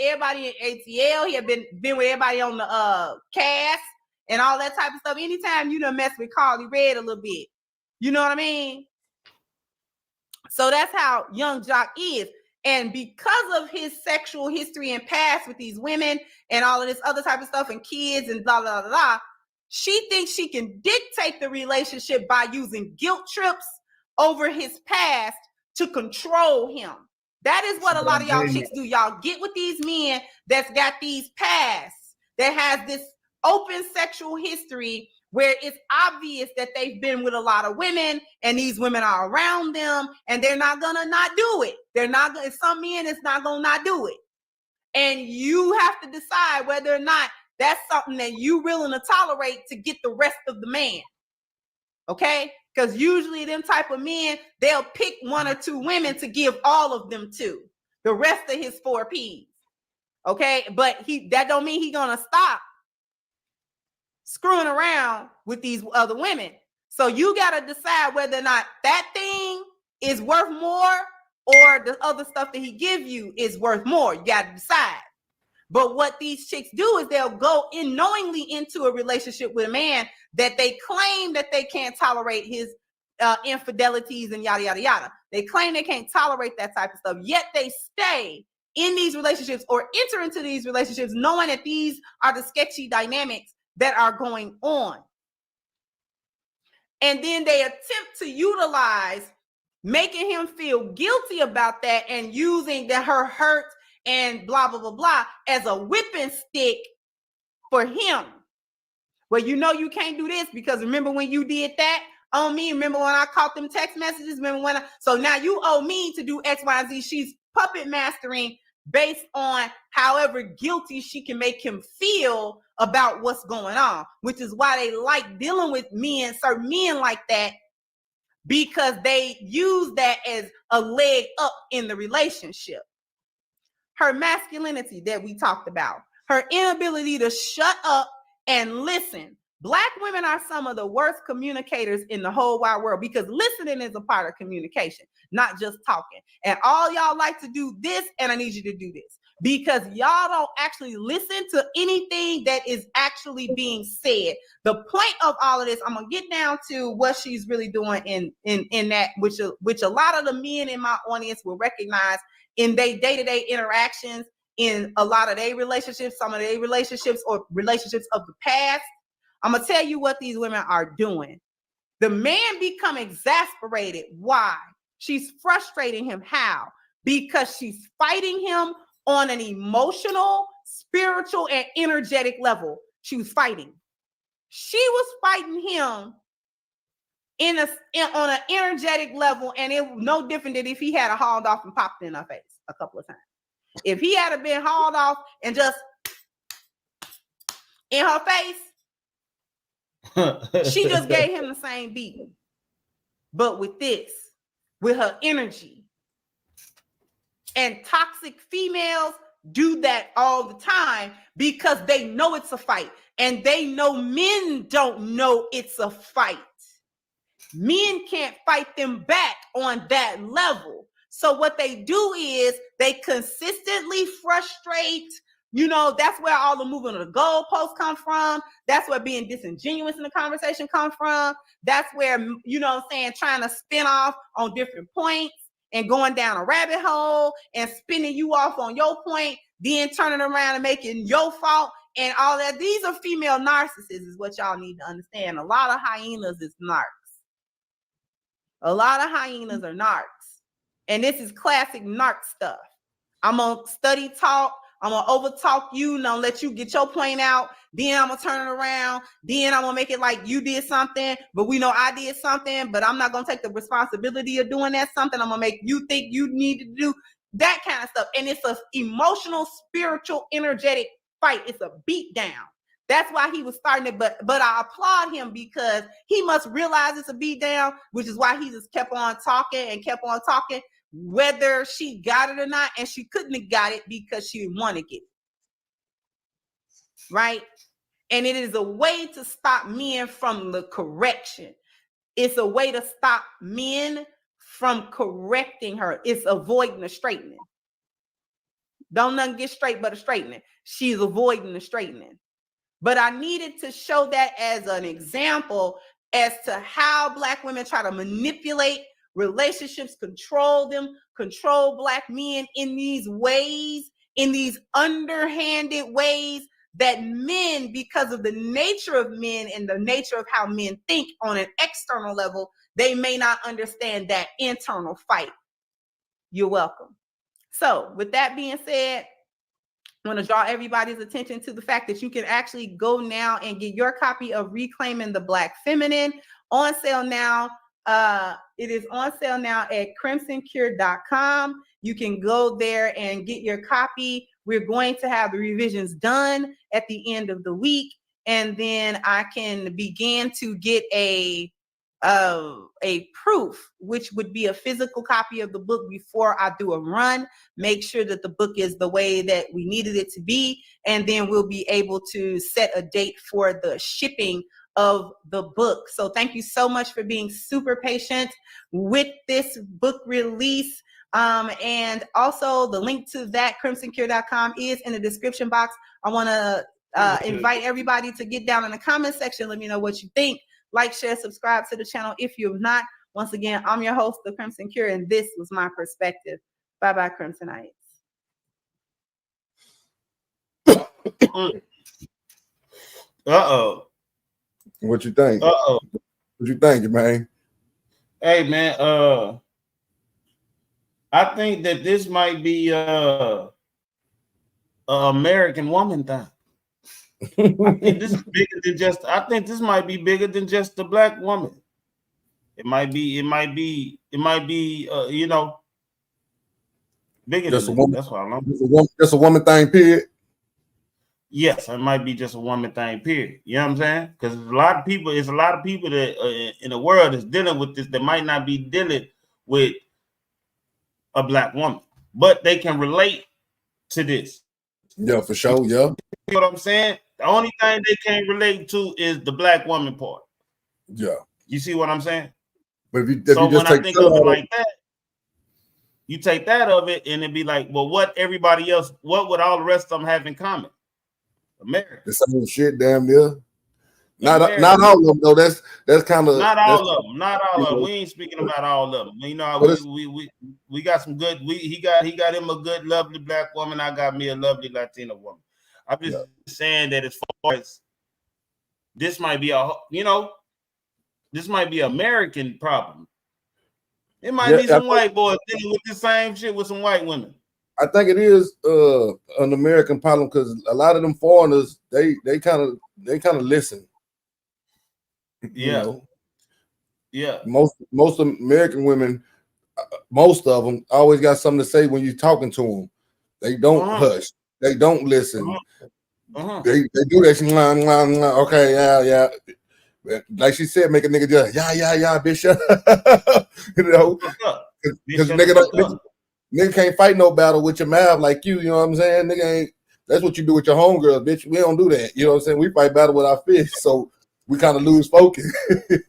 everybody in ATL. He had been with everybody on the cast and all that type of stuff. Anytime you done mess with Carly Red a little bit, you know what I mean? So that's how young Jock is. And because of his sexual history and past with these women and all of this other type of stuff and kids and blah, blah, blah, blah, she thinks she can dictate the relationship by using guilt trips over his past to control him. That is what a lot of y'all chicks do. Y'all get with these men that's got these pasts, that has this open sexual history where it's obvious that they've been with a lot of women and these women are around them and they're not gonna not do it. They're not gonna, some men is not gonna not do it. And you have to decide whether or not that's something that you willing to tolerate to get the rest of the man. Okay? Because usually them type of men, they'll pick one or two women to give all of them to. The rest of his 4 Ps. Okay? But that don't mean he's gonna stop screwing around with these other women. So you got to decide whether or not that thing is worth more or the other stuff that he give you is worth more. You got to decide. But what these chicks do is they'll go in knowingly into a relationship with a man that they claim that they can't tolerate his infidelities and yada, yada, yada. They claim they can't tolerate that type of stuff, yet they stay in these relationships or enter into these relationships knowing that these are the sketchy dynamics that are going on. And then they attempt to utilize making him feel guilty about that and using her hurt and blah, blah, blah, blah as a whipping stick for him. Well, you can't do this because remember when you did that on me? Remember when I caught them text messages? So now you owe me to do X, Y, Z. She's puppet mastering based on however guilty she can make him feel about what's going on, which is why they like dealing with men, certain men like that, because they use that as a leg up in the relationship. Her masculinity that we talked about, her inability to shut up and listen. Black women are some of the worst communicators in the whole wide world because listening is a part of communication, not just talking. And all y'all like to do this, and I need you to do this because y'all don't actually listen to anything that is actually being said. The point of all of this, I'm gonna get down to what she's really doing in that, which a lot of the men in my audience will recognize in their day-to-day interactions, in a lot of their relationships, some of their relationships or relationships of the past. I'm gonna tell you what these women are doing. The man become exasperated. Why? She's frustrating him. How? Because she's fighting him on an emotional, spiritual, and energetic level. She was fighting. She was fighting him on an energetic level, and it was no different than if he had a hauled off and popped in her face a couple of times. If he had been hauled off and just in her face, she just gave him the same beating. But with this, with her energy. And toxic females do that all the time because they know it's a fight. And they know men don't know it's a fight. Men can't fight them back on that level. So what they do is they consistently frustrate. You know, that's where all the moving of the goalposts come from. That's where being disingenuous in the conversation come from. That's where, you know what I'm saying, trying to spin off on different points and going down a rabbit hole and spinning you off on your point, then turning around and making your fault and all that. These are female narcissists is what y'all need to understand. A lot of hyenas is narcs. A lot of hyenas are narcs. And this is classic narc stuff. I'm going to study talk. I'm going to over talk you and I'll let you get your point out. Then I'm going to turn it around. Then I'm going to make it like you did something, but we know I did something, but I'm not going to take the responsibility of doing that something. I'm going to make you think you need to do that kind of stuff. And it's an emotional, spiritual, energetic fight. It's a beat down. That's why he was starting it, but I applaud him because he must realize it's a beat down, which is why he just kept on talking, whether she got it or not, and she couldn't have got it because she didn't want to get it, right? And it is a way to stop men from the correction. It's a way to stop men from correcting her. It's avoiding the straightening. Don't nothing get straight but a straightening. She's avoiding the straightening. But I needed to show that as an example as to how Black women try to manipulate relationships, control them, control Black men in these ways, in these underhanded ways that men, because of the nature of men and the nature of how men think on an external level, they may not understand that internal fight. You're welcome. So with that being said, I want to draw everybody's attention to the fact that you can actually go now and get your copy of Reclaiming the Black Feminine on sale now. It is on sale now at crimsoncure.com. You can go there and get your copy. We're going to have the revisions done at the end of the week, and then I can begin to get a proof, which would be a physical copy of the book before I do a run, make sure that the book is the way that we needed it to be, and then we'll be able to set a date for the shipping of the book. So thank you so much for being super patient with this book release. And also the link to that, crimsoncure.com, is in the description box. I want to invite everybody to get down in the comment section. Let me know what you think. Like, share, subscribe to the channel if you have not. Once again, I'm your host, The Crimson Cure, and this was my perspective. Bye-bye, Crimsonites. Uh-oh. What you think? Uh-oh. What you think, man? Hey, man, I think that this might be an American woman thing. I think this is bigger than just. I think this might be bigger than just the Black woman. It might be. You know, bigger Just than a woman. That's what I know. Just a woman thing. Period. Yes, it might be just a woman thing. Period. You know what I'm saying? Because a lot of people. It's a lot of people that in the world that's dealing with this that might not be dealing with a Black woman, but they can relate to this. Yeah, for sure. Yeah. You know what I'm saying? The only thing they can't relate to is the Black woman part. Yeah. You see what I'm saying? But if you So just when I take think of it like that, you take that of it and it'd be like, well, what everybody else, what would all the rest of them have in common? America. The same shit, damn near. Not all of them though. That's kind of not all of them. Not all of them. We ain't speaking about all of them. You know, we got some good. He got him a good, lovely Black woman. I got me a lovely Latina woman. I'm just saying that as far as this might be this might be an American problem. It might be some white boys dealing with the same shit with some white women. I think it is an American problem because a lot of them foreigners they kind of listen. Yeah. You know? Yeah. Most American women, most of them always got something to say when you're talking to them. They don't hush. They don't listen. They do that shit. Okay, yeah. Like she said, make a nigga just yeah, bitch. You know, because nigga can't fight no battle with your mouth like you. You know what I'm saying? Nigga ain't. That's what you do with your homegirl, bitch. We don't do that. You know what I'm saying? We fight battle with our fists, so we kind of lose focus.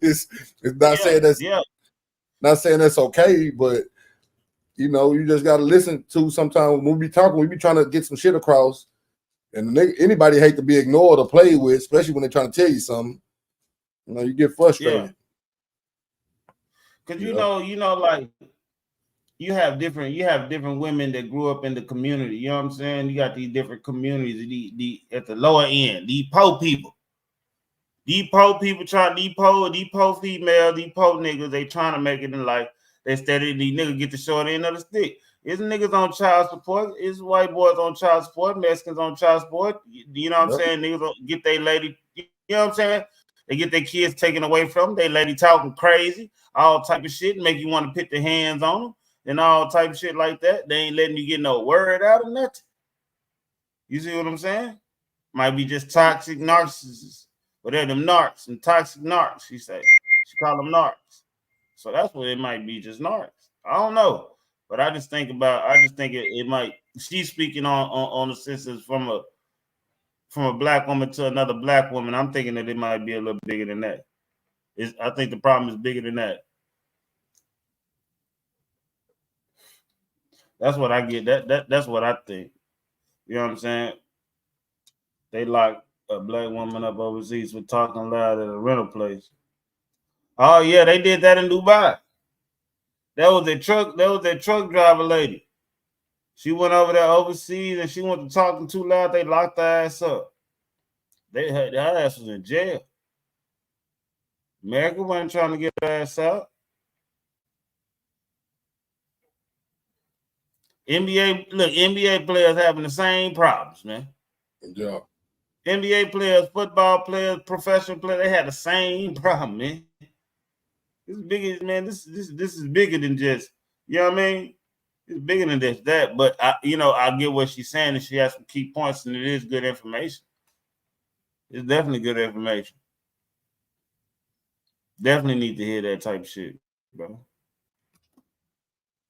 it's not saying that's not saying that's okay, but you know, you just gotta listen to. Sometimes when we be talking, we be trying to get some shit across, and anybody hate to be ignored or played with, especially when they're trying to tell you something. You know, you get frustrated. Cause you know, like you have different women that grew up in the community. You know what I'm saying? You got these different communities, the at the lower end, these poor people. These poor people these poor female, these poor niggas, they trying to make it in life. They steady, these niggas get the short end of the stick. It's niggas on child support. It's white boys on child support, Mexicans on child support. You know what I'm saying? Niggas get their lady, you know what I'm saying? They get their kids taken away from them. They lady talking crazy, all type of shit, make you want to put the hands on them and all type of shit like that. They ain't letting you get no word out of nothing. You see what I'm saying? Might be just toxic narcissists. But they're them narcs and toxic narcs, she say. She call them narcs. So that's what it might be, just narcs. I don't know. But I just think it might, she's speaking on the sisters from a black woman to another black woman. I'm thinking that it might be a little bigger than that. I think the problem is bigger than that. That's what I get. That's what I think. You know what I'm saying? They lock a black woman up overseas for talking loud at a rental place. Oh yeah, they did that in Dubai. That was their truck driver lady. She went over there overseas and she went to talking too loud. They locked her ass up. Her ass was in jail. America wasn't trying to get her ass out. NBA players having the same problems, man. Yeah. NBA players, football players, professional players, they had the same problem, man. This is bigger, man. This is bigger than just, you know what I mean? It's bigger than just that. But I get what she's saying, and she has some key points, and it is good information. It's definitely good information. Definitely need to hear that type of shit, bro.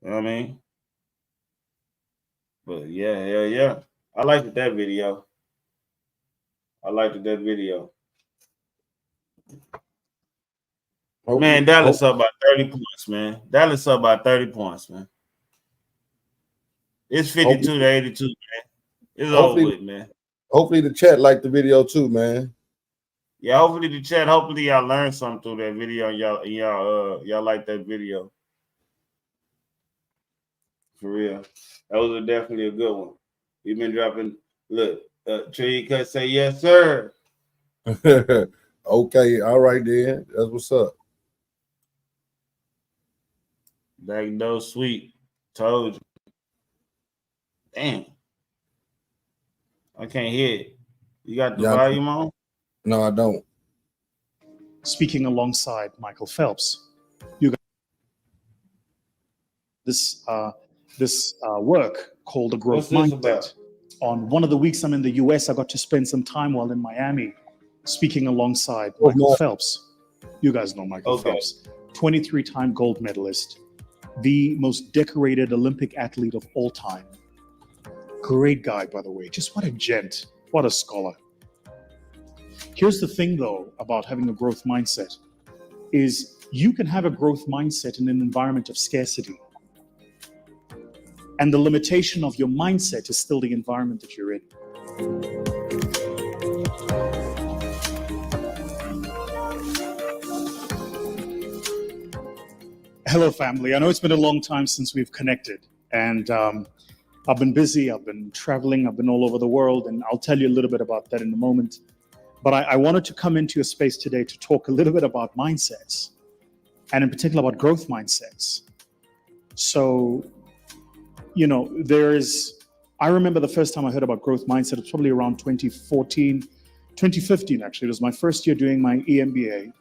You know what I mean? But yeah. I liked that video. Man, Dallas up by 30 points, man. Dallas up by 30 points, man. It's 52 to 82, man. It's over with, man. Hopefully the chat liked the video too, man. Yeah, hopefully the chat. Hopefully y'all learned something through that video. Y'all like that video. For real. That was definitely a good one. We've been dropping. Look, Tree Cut say yes, sir. Okay, all right then. That's what's up. Back door sweet. Told you. Damn. I can't hear it. You got the volume on? No, I don't. Speaking alongside Michael Phelps, you got this work called The Growth Mindset. On one of the weeks I'm in the US, I got to spend some time while in Miami speaking alongside Michael Phelps. You guys know Michael Phelps, 23-time gold medalist, the most decorated Olympic athlete of all time. Great guy, by the way. Just what a gent. What a scholar. Here's the thing, though, about having a growth mindset is you can have a growth mindset in an environment of scarcity. And the limitation of your mindset is still the environment that you're in. Hello, family. I know it's been a long time since we've connected. And I've been busy. I've been traveling. I've been all over the world. And I'll tell you a little bit about that in a moment. But I wanted to come into a space today to talk a little bit about mindsets, and in particular about growth mindsets. So, you know, I remember the first time I heard about growth mindset, it was probably around 2015 actually. It was my first year doing my EMBA.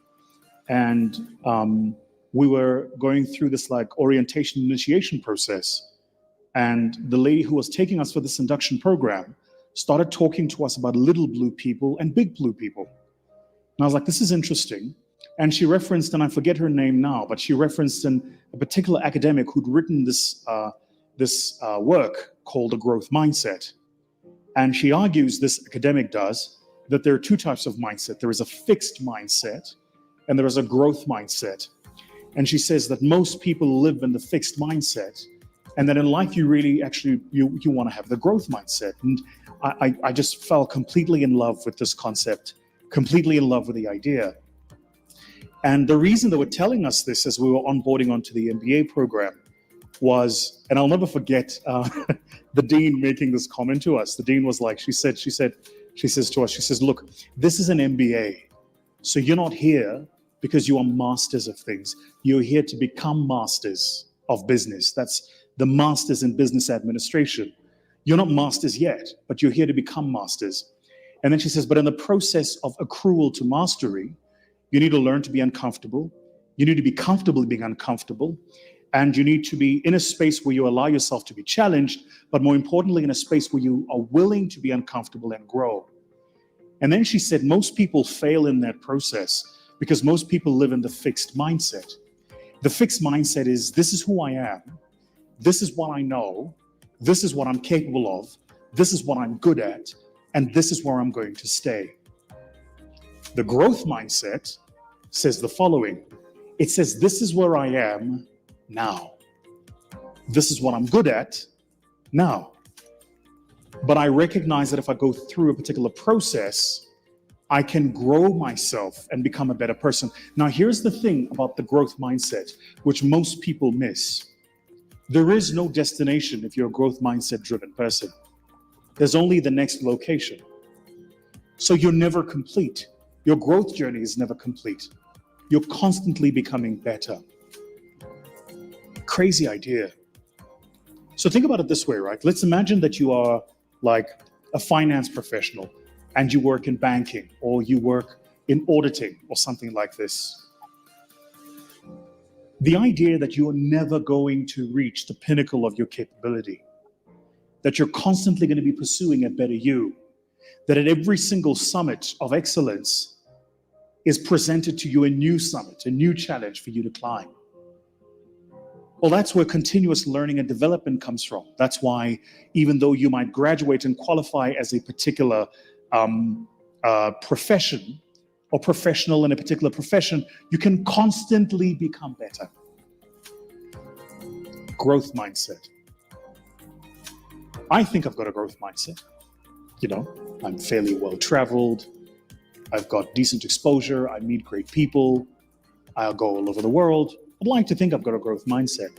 And we were going through this like orientation initiation process. And the lady who was taking us for this induction program started talking to us about little blue people and big blue people. And I was like, this is interesting. And she referenced, and I forget her name now, but she referenced a particular academic who'd written this work called The Growth Mindset. And she argues, this academic does, that there are two types of mindset. There is a fixed mindset and there is a growth mindset. And she says that most people live in the fixed mindset, and that in life you really actually, you want to have the growth mindset. And I just fell completely in love with this concept, completely in love with the idea. And the reason they were telling us this as we were onboarding onto the MBA program was, and I'll never forget the dean making this comment to us. The dean was like, she says to us, look, this is an MBA. So you're not here because you are masters of things. You're here to become masters of business. That's the masters in business administration. You're not masters yet, but you're here to become masters. And then she says, but in the process of accrual to mastery, you need to learn to be uncomfortable. You need to be comfortable being uncomfortable. And you need to be in a space where you allow yourself to be challenged, but more importantly, in a space where you are willing to be uncomfortable and grow. And then she said, most people fail in that process because most people live in the fixed mindset. The fixed mindset is, this is who I am. This is what I know. This is what I'm capable of. This is what I'm good at. And this is where I'm going to stay. The growth mindset says the following. It says, this is where I am now. This is what I'm good at now. But I recognize that if I go through a particular process, I can grow myself and become a better person. Now, here's the thing about the growth mindset, which most people miss. There is no destination if you're a growth mindset driven person. There's only the next location. So you're never complete. Your growth journey is never complete. You're constantly becoming better. Crazy idea. So think about it this way, right? Let's imagine that you are like a finance professional and you work in banking or you work in auditing or something like this. The idea that you are never going to reach the pinnacle of your capability, that you're constantly going to be pursuing a better you, that at every single summit of excellence is presented to you a new summit, a new challenge for you to climb. Well, that's where continuous learning and development comes from. That's why even though you might graduate and qualify as a particular profession or professional in a particular profession, you can constantly become better. Growth mindset. I think I've got a growth mindset. You know, I'm fairly well traveled. I've got decent exposure. I meet great people. I'll go all over the world. I'd like to think I've got a growth mindset.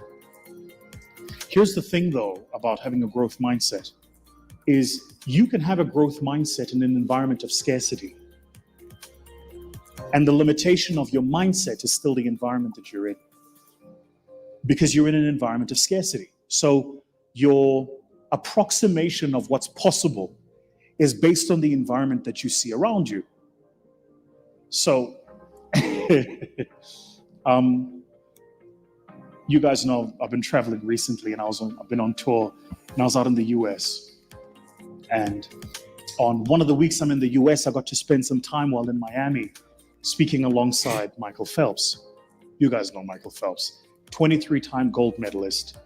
Here's the thing, though, about having a growth mindset is you can have a growth mindset in an environment of scarcity. And the limitation of your mindset is still the environment that you're in. Because you're in an environment of scarcity. So your approximation of what's possible is based on the environment that you see around you. So, you guys know I've been traveling recently, and I've been on tour, and I was out in the US. And on one of the weeks I'm in the US, I got to spend some time while in Miami, speaking alongside Michael Phelps. You guys know Michael Phelps, 23-time gold medalist,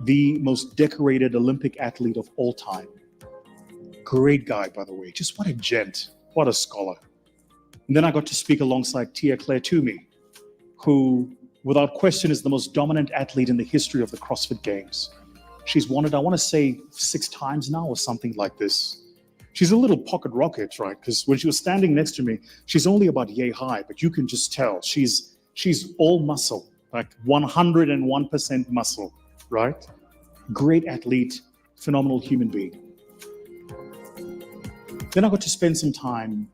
the most decorated Olympic athlete of all time. Great guy, by the way. Just what a gent, what a scholar. And then I got to speak alongside Tia Claire Toomey, who, without question, is the most dominant athlete in the history of the CrossFit Games. She's won it, I want to say 6 times now or something like this. She's a little pocket rocket, right? Because when she was standing next to me, she's only about yay high, but you can just tell she's all muscle, like 101% muscle, right? Great athlete, phenomenal human being. Then I got to spend some time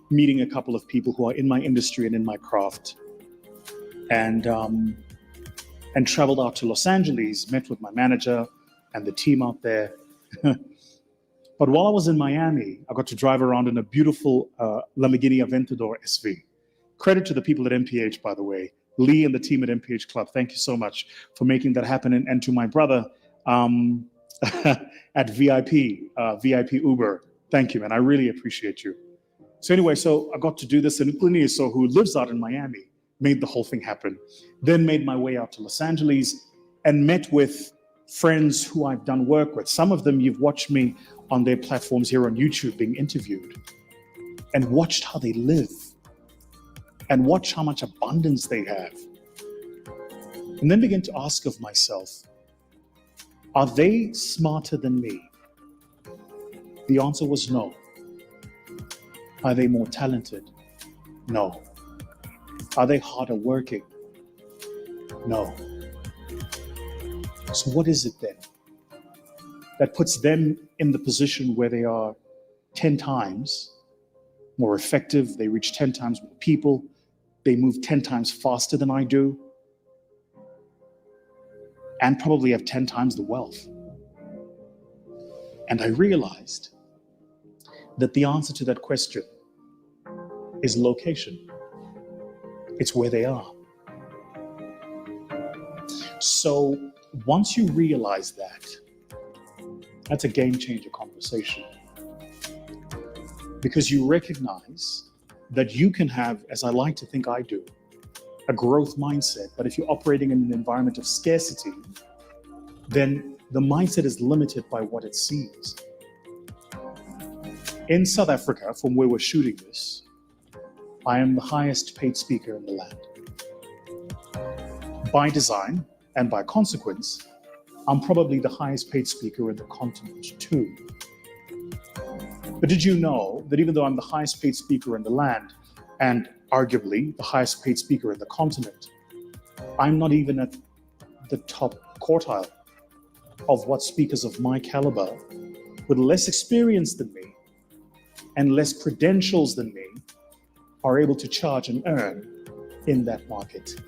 meeting a couple of people who are in my industry and in my craft. And traveled out to Los Angeles, met with my manager and the team out there. But while I was in Miami, I got to drive around in a beautiful Lamborghini Aventador SV. Credit to the people at MPH, by the way. Lee and the team at MPH Club, thank you so much for making that happen. And to my brother, at VIP Uber. Thank you, man. I really appreciate you. So anyway, so I got to do this, and Cliniso, who lives out in Miami, made the whole thing happen. Then made my way out to Los Angeles and met with friends who I've done work with. Some of them you've watched me on their platforms here on YouTube being interviewed, and watched how they live and watch how much abundance they have. And then begin to ask of myself, are they smarter than me? The answer was no. Are they more talented? No. Are they harder working? No. So what is it then that puts them in the position where they are 10 times more effective, they reach 10 times more people, they move 10 times faster than I do, and probably have 10 times the wealth? And I realized that the answer to that question is location. It's where they are. So once you realize that, that's a game changer conversation. Because you recognize that you can have, as I like to think I do, a growth mindset. But if you're operating in an environment of scarcity, then the mindset is limited by what it sees. In South Africa, from where we're shooting this, I am the highest paid speaker in the land. By design and by consequence, I'm probably the highest paid speaker in the continent too. But did you know that even though I'm the highest paid speaker in the land, and arguably the highest paid speaker in the continent, I'm not even at the top quartile of what speakers of my caliber, with less experience than me and less credentials than me, are able to charge and earn in that market.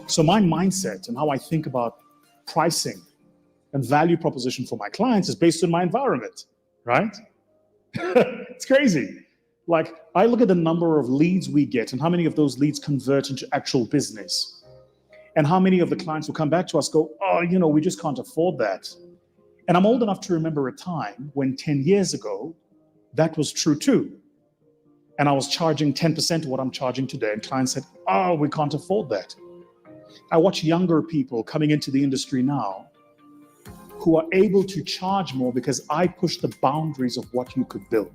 So my mindset and how I think about pricing and value proposition for my clients is based on my environment, right? It's crazy. Like, I look at the number of leads we get and how many of those leads convert into actual business. And how many of the clients who come back to us go, oh, we just can't afford that. And I'm old enough to remember a time when 10 years ago, that was true too. And I was charging 10% of what I'm charging today. And clients said, oh, we can't afford that. I watch younger people coming into the industry now who are able to charge more because I push the boundaries of what you could build.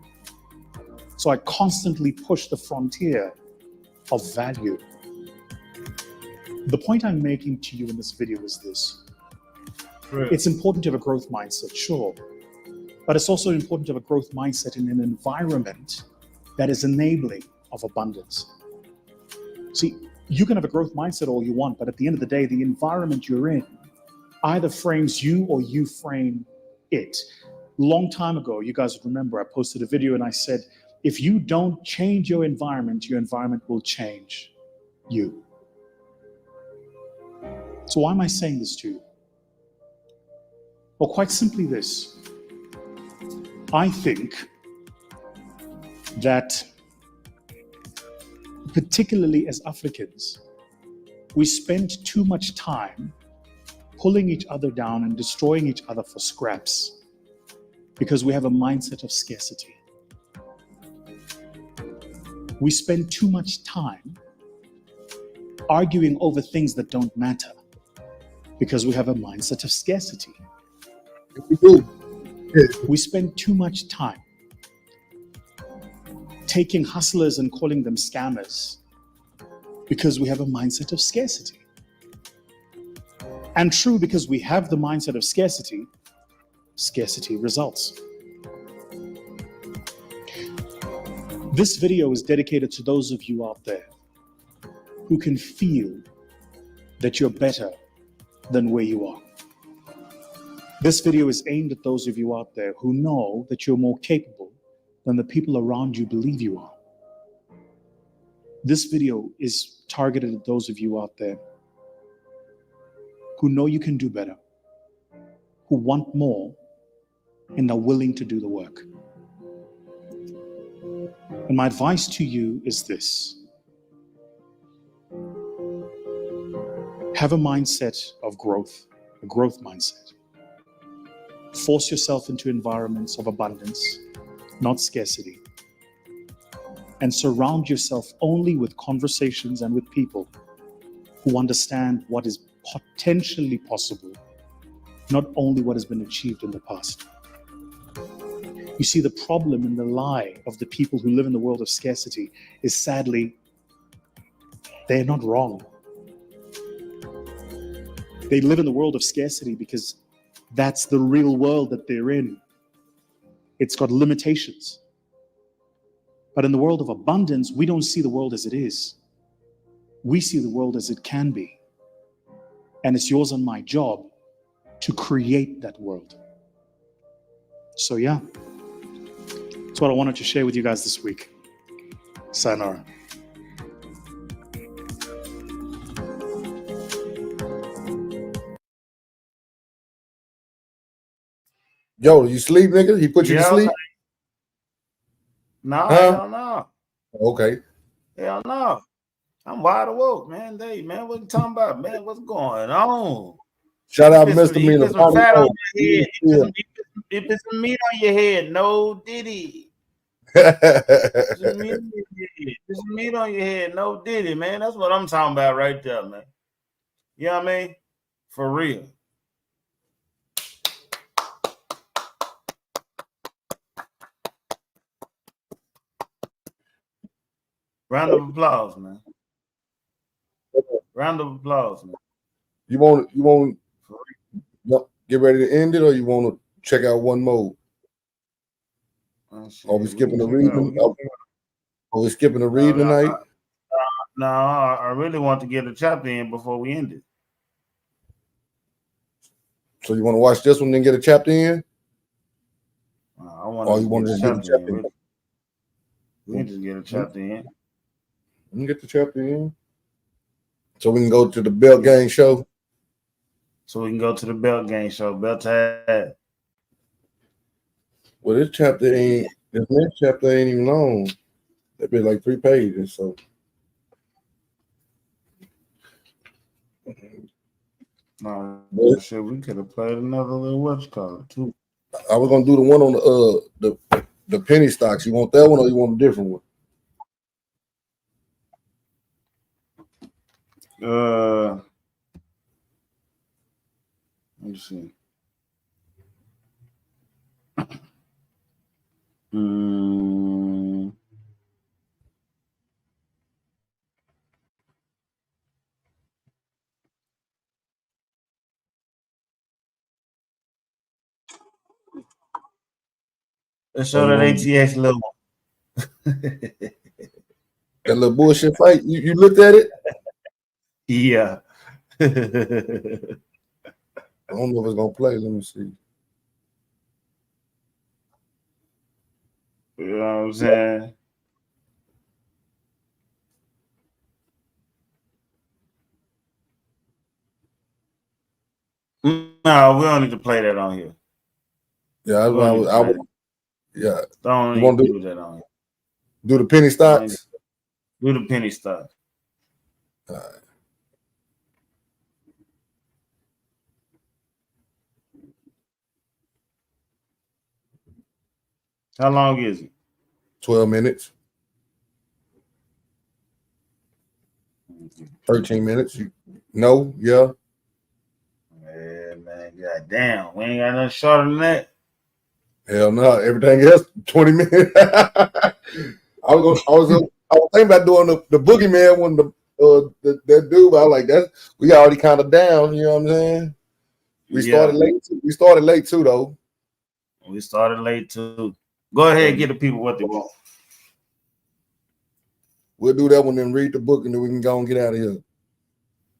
So I constantly push the frontier of value. The point I'm making to you in this video is this. Right. It's important to have a growth mindset, sure. But it's also important to have a growth mindset in an environment that is enabling of abundance. See, you can have a growth mindset all you want, but at the end of the day, the environment you're in either frames you or you frame it. Long time ago, you guys remember, I posted a video and I said, if you don't change your environment will change you. So why am I saying this to you? Well, quite simply this. I think that particularly as Africans, we spend too much time pulling each other down and destroying each other for scraps because we have a mindset of scarcity. We spend too much time arguing over things that don't matter because we have a mindset of scarcity. We do. We spend too much time taking hustlers and calling them scammers because we have a mindset of scarcity. And true, because we have the mindset of scarcity, scarcity results. This video is dedicated to those of you out there who can feel that you're better than where you are. This video is aimed at those of you out there who know that you're more capable than the people around you believe you are. This video is targeted at those of you out there who know you can do better, who want more, and are willing to do the work. And my advice to you is this. Have a mindset of growth, a growth mindset. Force yourself into environments of abundance, not scarcity. And surround yourself only with conversations and with people who understand what is potentially possible, not only what has been achieved in the past. You see, the problem and the lie of the people who live in the world of scarcity is sadly, they're not wrong. They live in the world of scarcity because that's the real world that they're in. It's got limitations. But in the world of abundance, we don't see the world as it is. We see the world as it can be. And it's yours and my job to create that world. So yeah, that's what I wanted to share with you guys this week. Sayonara. Yo, you sleep, nigga? He put you to sleep? No, hell no. Okay. Hell no. I'm wide awoke, man. Hey, man, what you talking about, man? What's going on? Shout out You Mr. Miller. put some fat on your head. You put some meat on your head. No Diddy. Put some meat on your head. No Diddy, man. That's what I'm talking about right there, man. You know what I mean? For real. Round of applause, man. Round of applause, man. You want get ready to end it, or you want to check out one mode? Are we skipping the reading? Are we skipping the reading tonight? No, I really want to get a chapter in before we end it. So you want to watch this one and get a chapter in? I want or you want to just get a chapter in? We can just get a chapter in. We can get the chapter in. So we can go to the Belt Gang show. So we can go to the Belt Gang show. Belt Tag. Well, this next chapter ain't even long. That'd be like 3 pages. So no, shit, we could have played another little what's called too. I was gonna do the one on the penny stocks. You want that one or you want a different one? Let me see. Let's show that ATX little one. That little bullshit fight. You looked at it? Yeah. I don't know if it's gonna play. Let me see. You know what I'm saying? No, we don't need to play that on here. Yeah, I would. Yeah. Don't even do that on here. Do the penny stocks? Do the penny stocks. All right. How long is it? 12 minutes. 13 minutes. No? Yeah. Yeah, man. Goddamn. We ain't got nothing shorter than that. Hell no. Everything else, 20 minutes. I was thinking about doing the boogeyman when that dude, but I was like, we already kind of down, you know what I'm saying? We started late too, though. We started late too. Go ahead and get the people what they want. We'll do that one and read the book, and then we can go and get out of here.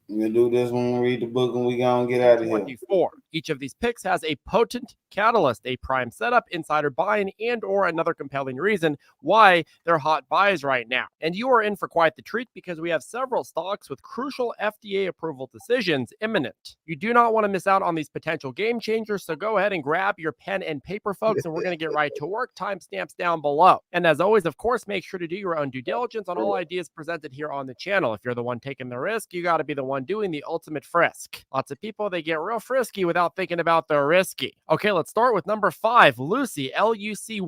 We'll do this one and read the book, and we go and get out of here. 24 Each of these picks has a potent catalyst, a prime setup, insider buying, and or another compelling reason why they're hot buys right now. And you are in for quite the treat because we have several stocks with crucial FDA approval decisions imminent. You do not want to miss out on these potential game changers, so go ahead and grab your pen and paper, folks, and we're going to get right to work. Timestamps down below. And as always, of course, make sure to do your own due diligence on all ideas presented here on the channel. If you're the one taking the risk, you got to be the one doing the ultimate frisk. Lots of people, they get real frisky without thinking about the risky. Okay, let's start with number 5, Lucy, Lucy.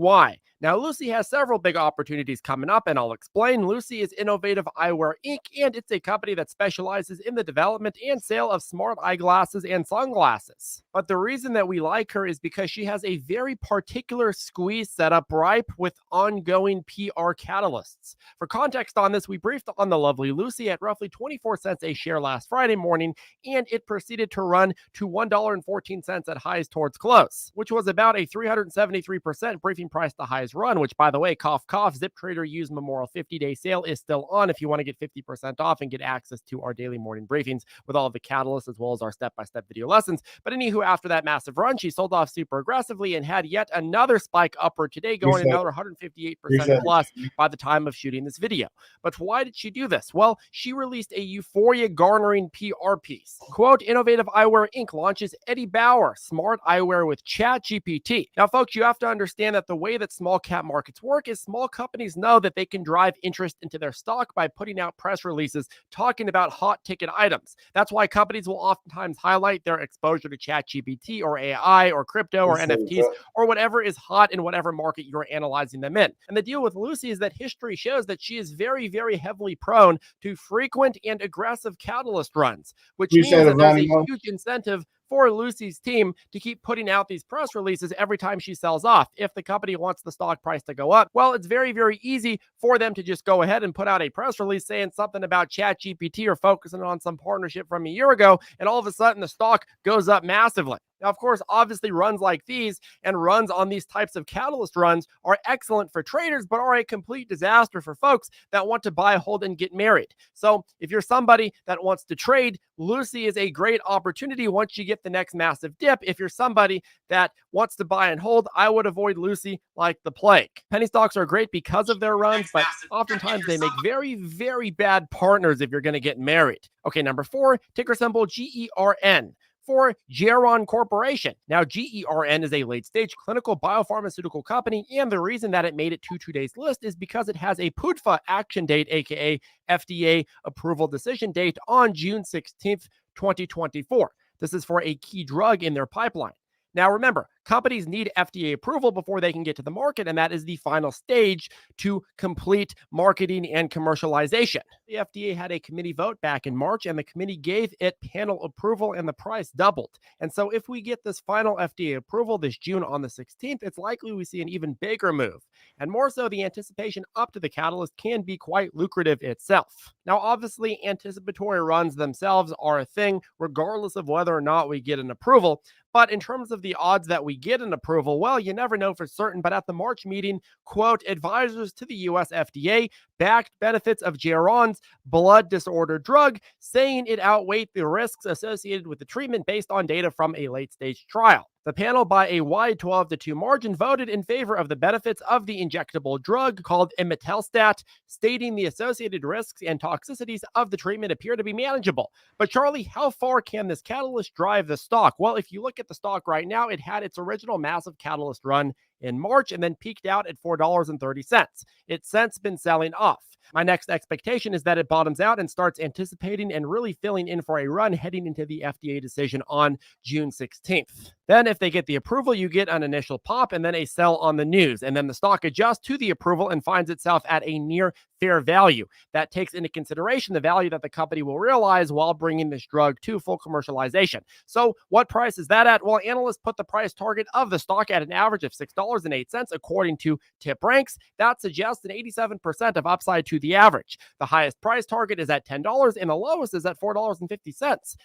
Now, Lucy has several big opportunities coming up, and I'll explain. Lucy is Innovative Eyewear Inc., and it's a company that specializes in the development and sale of smart eyeglasses and sunglasses. But the reason that we like her is because she has a very particular squeeze setup ripe with ongoing PR catalysts. For context on this, we briefed on the lovely Lucy at roughly 24 cents a share last Friday morning, and it proceeded to run to $1.14 at highs towards close, which was about a 373% briefing price to highs run, which, by the way, cough, cough, Zip Trader Use Memorial 50-day sale is still on if you want to get 50% off and get access to our daily morning briefings with all of the catalysts as well as our step-by-step video lessons. But anywho, after that massive run, she sold off super aggressively and had yet another spike upward today, going another 158% plus by the time of shooting this video. But why did she do this? Well, she released a euphoria-garnering PR piece. Quote, Innovative Eyewear Inc. launches Eddie Bauer smart eyewear with ChatGPT. Now, folks, you have to understand that the way that small cap markets work is small companies know that they can drive interest into their stock by putting out press releases talking about hot ticket items. That's why companies will oftentimes highlight their exposure to ChatGPT or AI or crypto or NFTs or whatever is hot in whatever market you're analyzing them in. And the deal with Lucy is that history shows that she is very, very heavily prone to frequent and aggressive catalyst runs, which means that there's a huge incentive for Lucy's team to keep putting out these press releases every time she sells off. If the company wants the stock price to go up, well, it's very, very easy for them to just go ahead and put out a press release saying something about ChatGPT or focusing on some partnership from a year ago, and all of a sudden the stock goes up massively. Now, of course, obviously runs like these and runs on these types of catalyst runs are excellent for traders, but are a complete disaster for folks that want to buy, hold, and get married. So if you're somebody that wants to trade, Lucy is a great opportunity once you get the next massive dip. If you're somebody that wants to buy and hold, I would avoid Lucy like the plague. Penny stocks are great because of their runs, but oftentimes they make very, very bad partners if you're going to get married. Okay, number 4, ticker symbol GERN. For Geron Corporation. Now, GERN is a late-stage clinical biopharmaceutical company, and the reason that it made it to today's list is because it has a PDUFA action date, aka FDA approval decision date, on June 16th, 2024. This is for a key drug in their pipeline. Now, remember, companies need FDA approval before they can get to the market, and that is the final stage to complete marketing and commercialization. The FDA had a committee vote back in March, and the committee gave it panel approval, and the price doubled. And so if we get this final FDA approval this June on the 16th, it's likely we see an even bigger move. And more so, the anticipation up to the catalyst can be quite lucrative itself. Now, obviously, anticipatory runs themselves are a thing, regardless of whether or not we get an approval. But in terms of the odds that we get an approval, well, you never know for certain. But at the March meeting, quote, advisors to the US FDA backed benefits of Geron's blood disorder drug, saying it outweighed the risks associated with the treatment based on data from a late-stage trial. The panel, by a wide 12-2 margin, voted in favor of the benefits of the injectable drug called imetelstat, stating the associated risks and toxicities of the treatment appear to be manageable. But Charlie, how far can this catalyst drive the stock? Well, if you look at the stock right now, it had its original massive catalyst run in March and then peaked out at $4.30. It's since been selling off. My next expectation is that it bottoms out and starts anticipating and really filling in for a run heading into the FDA decision on June 16th. Then if they get the approval, you get an initial pop and then a sell on the news. And then the stock adjusts to the approval and finds itself at a near fair value. That takes into consideration the value that the company will realize while bringing this drug to full commercialization. So what price is that at? Well, analysts put the price target of the stock at an average of $6.08 according to Tip Ranks. That suggests an 87% of upside to the average. The highest price target is at $10 and the lowest is at $4.50.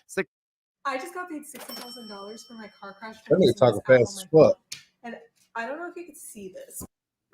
I just got paid $60,000 for my car crash. That nigga talking fast as fuck. And I don't know if you could see this.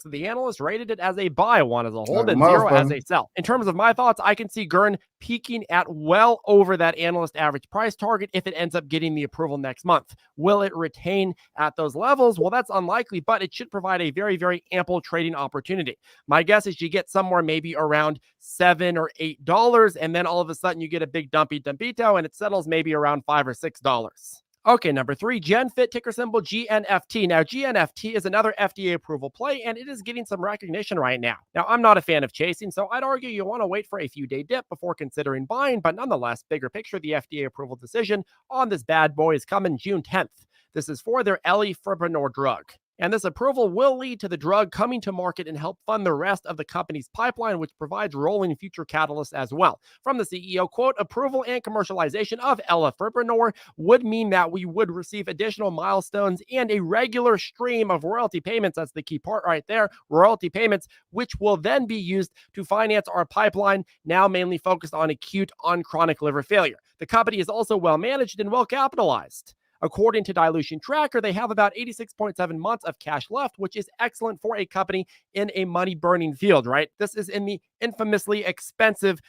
The analyst rated it as a buy, 1 as a hold, Like a and 0 as a motherfucker. sell. In terms of my thoughts, I can see Gurn peaking at well over that analyst average price target if it ends up getting the approval next month. Will it retain at those levels? Well, that's unlikely, but it should provide a very, very ample trading opportunity. My guess is you get somewhere maybe around $7 or $8, and then all of a sudden you get a big dumpito, and it settles maybe around $5 or $6. Okay, number 3, GenFit, ticker symbol GNFT. Now, GNFT is another FDA approval play, and it is getting some recognition right now. Now, I'm not a fan of chasing, so I'd argue you want to wait for a few day dip before considering buying, but nonetheless, bigger picture, the FDA approval decision on this bad boy is coming June 10th. This is for their elafibranor drug. And this approval will lead to the drug coming to market and help fund the rest of the company's pipeline, which provides rolling future catalysts as well. From the CEO, quote, approval and commercialization of elafibranor would mean that we would receive additional milestones and a regular stream of royalty payments. That's the key part right there. Royalty payments, which will then be used to finance our pipeline, now mainly focused on acute on chronic liver failure. The company is also well managed and well capitalized. According to Dilution Tracker, they have about 86.7 months of cash left, which is excellent for a company in a money-burning field, right? This is in the infamously expensive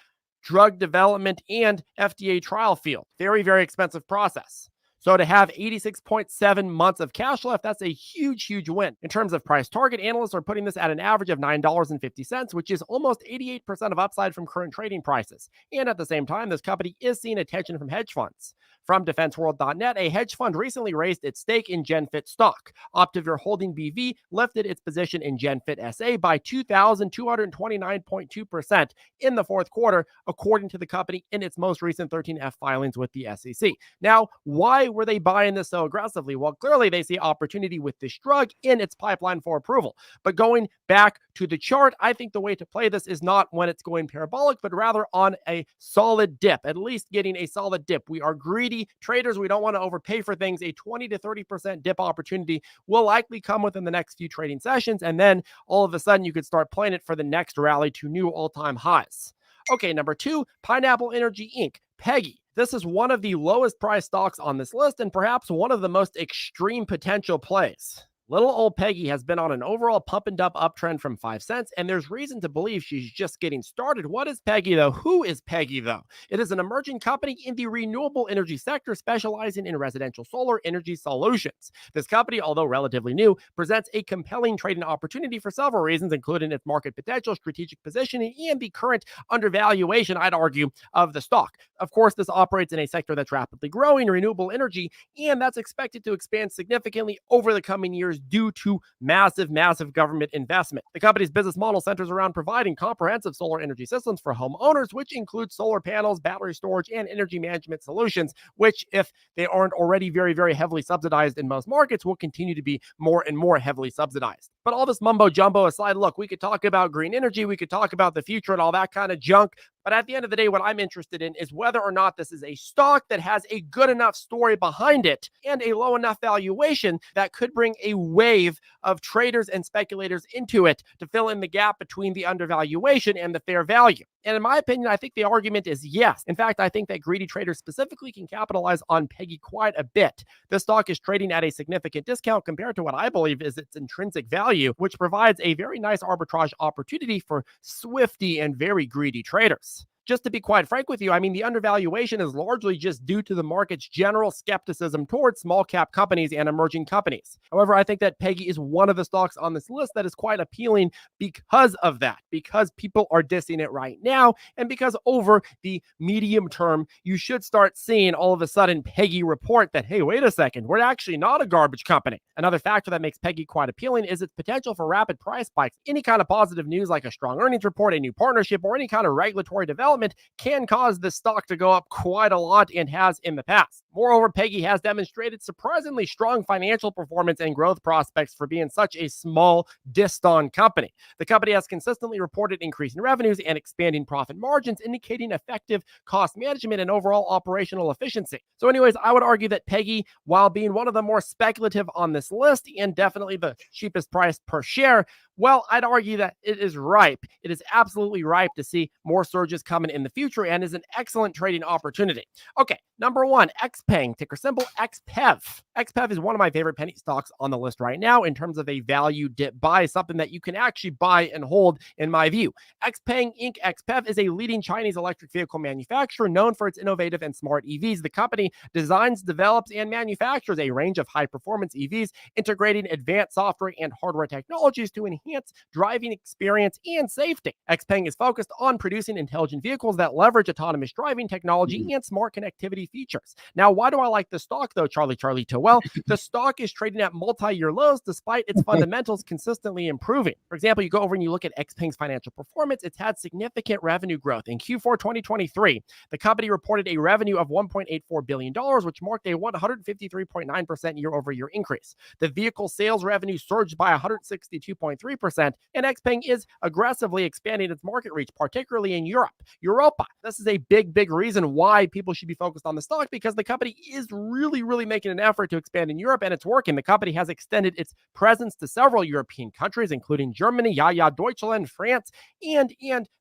drug development and FDA trial field. Very, very expensive process. So to have 86.7 months of cash left, that's a huge, huge win. In terms of price target, analysts are putting this at an average of $9.50, which is almost 88% of upside from current trading prices. And at the same time, this company is seeing attention from hedge funds. From defenseworld.net, a hedge fund recently raised its stake in GenFit stock. Optivir Holding BV lifted its position in GenFit SA by 2,229.2% in the fourth quarter, according to the company in its most recent 13F filings with the SEC. Now, why were they buying this so aggressively? Well, clearly they see opportunity with this drug in its pipeline for approval. But going back to the chart, I think the way to play this is not when it's going parabolic, but rather on a solid dip, at least getting a solid dip. We are greedy traders. We don't want to overpay for things. A 20 to 30% dip opportunity will likely come within the next few trading sessions. And then all of a sudden you could start playing it for the next rally to new all-time highs. Okay, number 2, Pineapple Energy Inc., PEGI. This is one of the lowest priced stocks on this list and perhaps one of the most extreme potential plays. Little old Peggy has been on an overall pump and dump uptrend from 5 cents, and there's reason to believe she's just getting started. What is Peggy, though? Who is Peggy, though? It is an emerging company in the renewable energy sector specializing in residential solar energy solutions. This company, although relatively new, presents a compelling trading opportunity for several reasons, including its market potential, strategic positioning, and the current undervaluation, I'd argue, of the stock. Of course, this operates in a sector that's rapidly growing, renewable energy, and that's expected to expand significantly over the coming years due to massive, massive government investment. The company's business model centers around providing comprehensive solar energy systems for homeowners, which include solar panels, battery storage, and energy management solutions, which, if they aren't already very, very heavily subsidized in most markets, will continue to be more and more heavily subsidized. But all this mumbo jumbo aside, look, we could talk about green energy, we could talk about the future and all that kind of junk. But at the end of the day, what I'm interested in is whether or not this is a stock that has a good enough story behind it and a low enough valuation that could bring a wave of traders and speculators into it to fill in the gap between the undervaluation and the fair value. And in my opinion, I think the argument is yes. In fact, I think that greedy traders specifically can capitalize on Peggy quite a bit. This stock is trading at a significant discount compared to what I believe is its intrinsic value, which provides a very nice arbitrage opportunity for swifty and very greedy traders. Just to be quite frank with you, I mean, the undervaluation is largely just due to the market's general skepticism towards small cap companies and emerging companies. However, I think that Peggy is one of the stocks on this list that is quite appealing because of that, because people are dissing it right now, and because over the medium term, you should start seeing all of a sudden Peggy report that, hey, wait a second, we're actually not a garbage company. Another factor that makes Peggy quite appealing is its potential for rapid price spikes. Any kind of positive news like a strong earnings report, a new partnership, or any kind of regulatory development can cause the stock to go up quite a lot and has in the past. Moreover, Peggy has demonstrated surprisingly strong financial performance and growth prospects for being such a small, distant company. The company has consistently reported increasing revenues and expanding profit margins, indicating effective cost management and overall operational efficiency. So anyways, I would argue that Peggy, while being one of the more speculative on this list and definitely the cheapest price per share, Well, I'd argue that it is ripe. It is absolutely ripe to see more surges coming in the future and is an excellent trading opportunity. Okay, number one, XPeng, ticker symbol XPEV. XPEV is one of my favorite penny stocks on the list right now in terms of a value dip buy, something that you can actually buy and hold in my view. XPeng Inc. XPEV is a leading Chinese electric vehicle manufacturer known for its innovative and smart EVs. The company designs, develops, and manufactures a range of high-performance EVs, integrating advanced software and hardware technologies to enhance driving experience and safety. XPeng is focused on producing intelligent vehicles that leverage autonomous driving technology and smart connectivity features. Now, why do I like the stock, though, Charlie to? Well, the stock is trading at multi-year lows despite its fundamentals consistently improving. For example, you go over and you look at XPeng's financial performance. It's had significant revenue growth. In Q4 2023, the company reported a revenue of $1.84 billion, which marked a 153.9% year-over-year increase. The vehicle sales revenue surged by 162.3%, and XPeng is aggressively expanding its market reach, particularly in Europa. This is a big reason why people should be focused on the stock, because the company is really making an effort to expand in Europe, and it's working. The company has extended its presence to several European countries, including Germany, Deutschland, France, and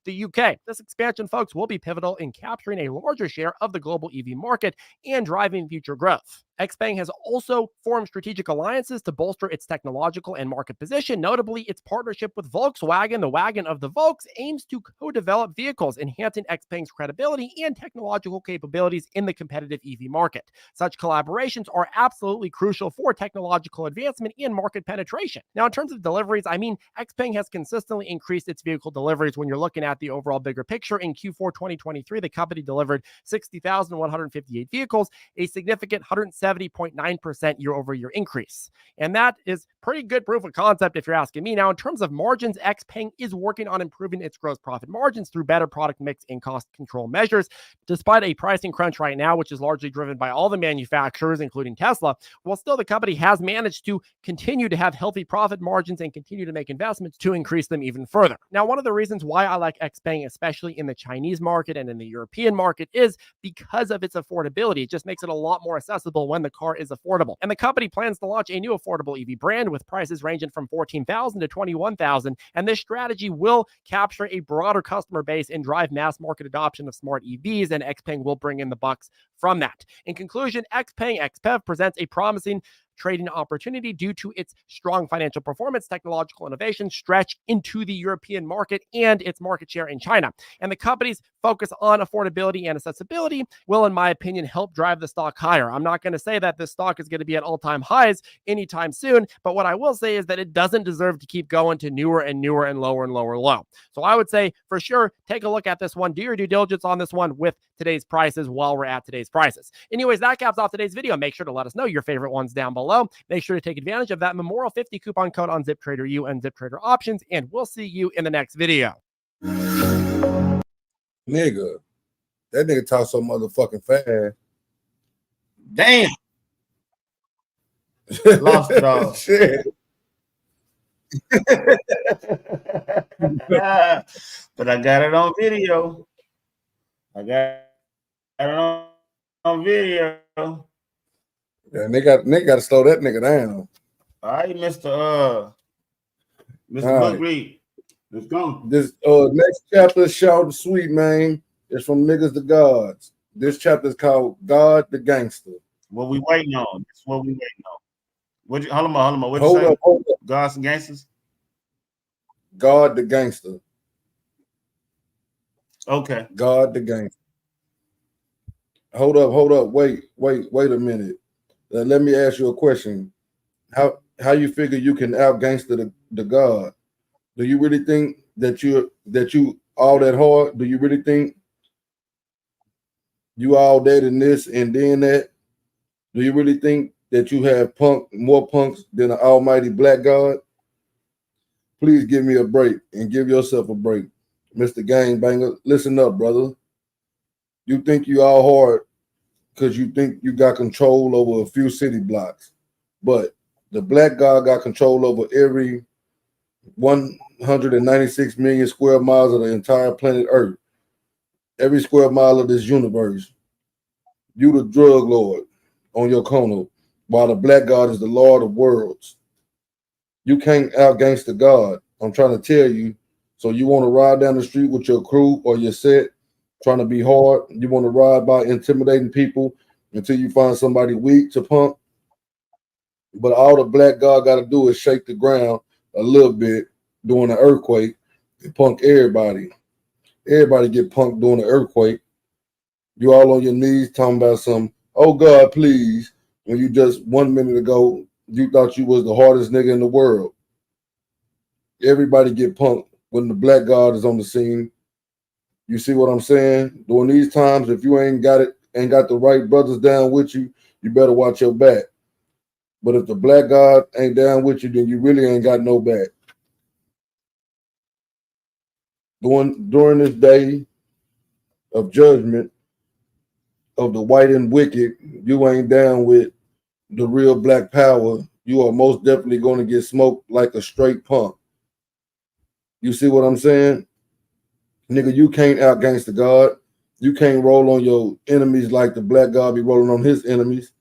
the UK. This expansion, folks, will be pivotal in capturing a larger share of the global EV market and driving future growth. XPeng has also formed strategic alliances to bolster its technological and market position. Notably, its partnership with Volkswagen, the wagon of the Volks, aims to co-develop vehicles, enhancing XPeng's credibility and technological capabilities in the competitive EV market. Such collaborations are absolutely crucial for technological advancement and market penetration. Now, in terms of deliveries, XPeng has consistently increased its vehicle deliveries when you're looking at the overall bigger picture. In Q4 2023, the company delivered 60,158 vehicles, a significant 170.9% year-over-year increase. And that is pretty good proof of concept if you're asking me. Now, in terms of margins, XPeng is working on improving its gross profit margins through better product mix and cost control measures. Despite a pricing crunch right now, which is largely driven by all the manufacturers, including Tesla, well, still the company has managed to continue to have healthy profit margins and continue to make investments to increase them even further. Now, one of the reasons why I like XPeng, especially in the Chinese market and in the European market, is because of its affordability. It just makes it a lot more accessible when the car is affordable. And the company plans to launch a new affordable EV brand with prices ranging from $14,000 to $21,000. And this strategy will capture a broader customer base and drive mass market adoption of smart EVs, and XPeng will bring in the bucks from that. In conclusion, XPeng XPEV presents a promising trading opportunity due to its strong financial performance, technological innovation, stretch into the European market, and its market share in China. And the company's focus on affordability and accessibility will, in my opinion, help drive the stock higher. I'm not going to say that this stock is going to be at all-time highs anytime soon, but what I will say is that it doesn't deserve to keep going to newer and lower low. So I would say, for sure, take a look at this one. Do your due diligence on this one with today's prices while we're at today's prices. Anyways, that caps off today's video. Make sure to let us know your favorite ones down below. Make sure to take advantage of that Memorial 50 coupon code on ZipTraderU and ZipTrader options, and we'll see you in the next video. Nigga, that nigga talk so motherfucking fast. Damn. Lost it all. Shit. But I got it on video. I got it on video. Yeah, nigga got to slow that nigga down. All right, Mr. Book Read. Let's go. This next chapter is short and sweet, man. It's from niggas to gods. This chapter is called God the Gangster. What we waiting on? That's what we waiting on. Hold on. What Hold you say? up. Gods and gangsters? God the Gangster. Okay. God the Gangster. Hold up. Wait a minute. Let me ask you a question. How you figure you can out gangster the God? Do you really think that you all that hard? Do you really think you all that and this and then that? Do you really think that you have more punks than an almighty black God? Please give me a break and give yourself a break. Mr. Gangbanger, listen up, brother. You think you all hard because you think you got control over a few city blocks. But the black God got control over every 196 million square miles of the entire planet Earth. Every square mile of this universe. You the drug lord on your corner, while the black God is the Lord of worlds. You can't out-gangster God. I'm trying to tell you. So you want to ride down the street with your crew or your set, trying to be hard. You want to ride by intimidating people until you find somebody weak to punk. But all the black God got to do is shake the ground a little bit during an earthquake and punk everybody. Everybody get punked during the earthquake. You all on your knees talking about some, oh God, please. When you just 1 minute ago, you thought you was the hardest nigga in the world. Everybody get punked when the black God is on the scene. You see what I'm saying? During these times, if you ain't got the right brothers down with you, you better watch your back. But if the black God ain't down with you, then you really ain't got no back. During this day of judgment of the white and wicked, you ain't down with the real black power, you are most definitely going to get smoked like a straight punk. You see what I'm saying? Nigga, you can't out gangster God. You can't roll on your enemies like the black God be rolling on his enemies.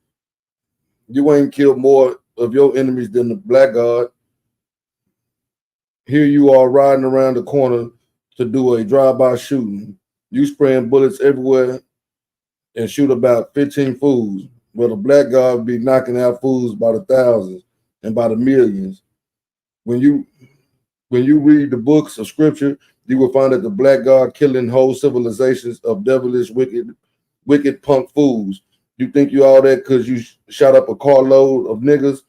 You ain't killed more of your enemies than the black God. Here you are riding around the corner to do a drive-by shooting. You spraying bullets everywhere and shoot about 15 fools. Well, the black God be knocking out fools by the thousands and by the millions. When you read the books of scripture, you will find that the black God killing whole civilizations of devilish, wicked punk fools. You think you all that because you shot up a carload of niggas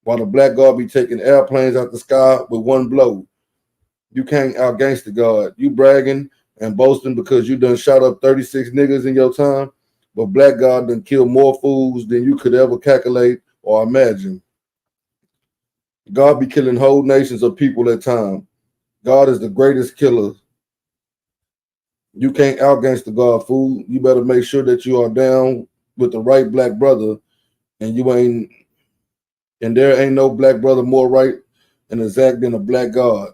while the black God be taking airplanes out the sky with one blow. You can't out gangster God. You bragging and boasting because you done shot up 36 niggas in your time, but black God done killed more fools than you could ever calculate or imagine. God be killing whole nations of people at time. God is the greatest killer. You can't out gangster God, fool. You better make sure that you are down with the right black brother, and there ain't no black brother more right and exact than a black God.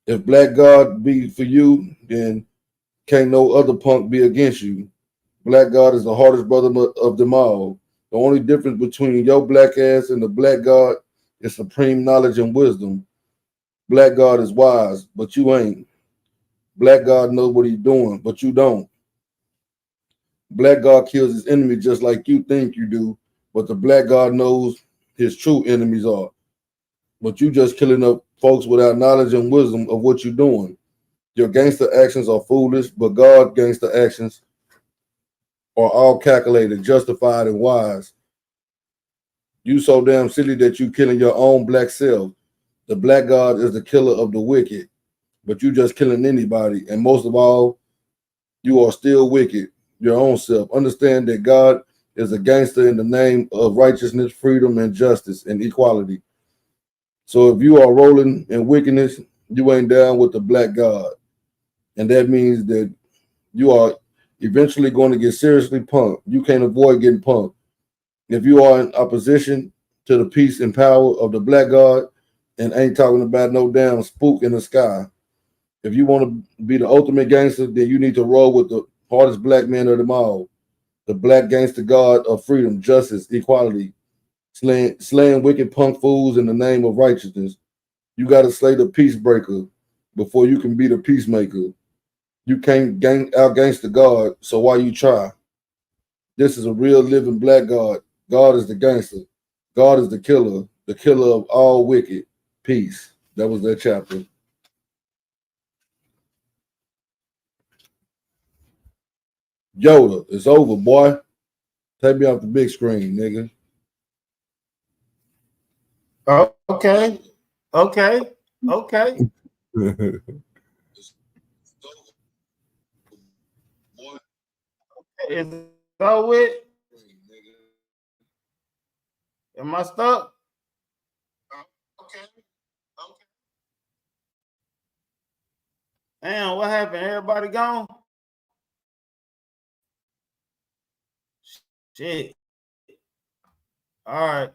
If black God be for you, then can't no other punk be against you. Black God is the hardest brother of them all. The only difference between your black ass and the black God is supreme knowledge and wisdom. Black God is wise, but you ain't. Black God knows what he's doing, but you don't. Black God kills his enemy just like you think you do, but the black God knows his true enemies are. But you just killing up folks without knowledge and wisdom of what you're doing. Your gangster actions are foolish, but God gangster actions are all calculated, justified, and wise. You so damn silly that you killing your own black self. The black God is the killer of the wicked, but you just killing anybody. And most of all, you are still wicked, your own self. Understand that God is a gangster in the name of righteousness, freedom, and justice and equality. So if you are rolling in wickedness, you ain't down with the black God. And that means that you are eventually going to get seriously punked. You can't avoid getting punked. If you are in opposition to the peace and power of the black God and ain't talking about no damn spook in the sky, if you want to be the ultimate gangster, then you need to roll with the hardest black man of them all, the black gangster God of freedom, justice, equality, slaying wicked punk fools in the name of righteousness. You got to slay the peace breaker before you can be the peacemaker. You can't out gangster God, so why you try? This is a real living black God. God is the gangster. God is the killer of all wicked. Peace. That was that chapter. YOLO, it's over, boy. Take me off the big screen, nigga. Okay. It's over with. Am I stuck? Damn, what happened? Everybody gone? Shit. All right.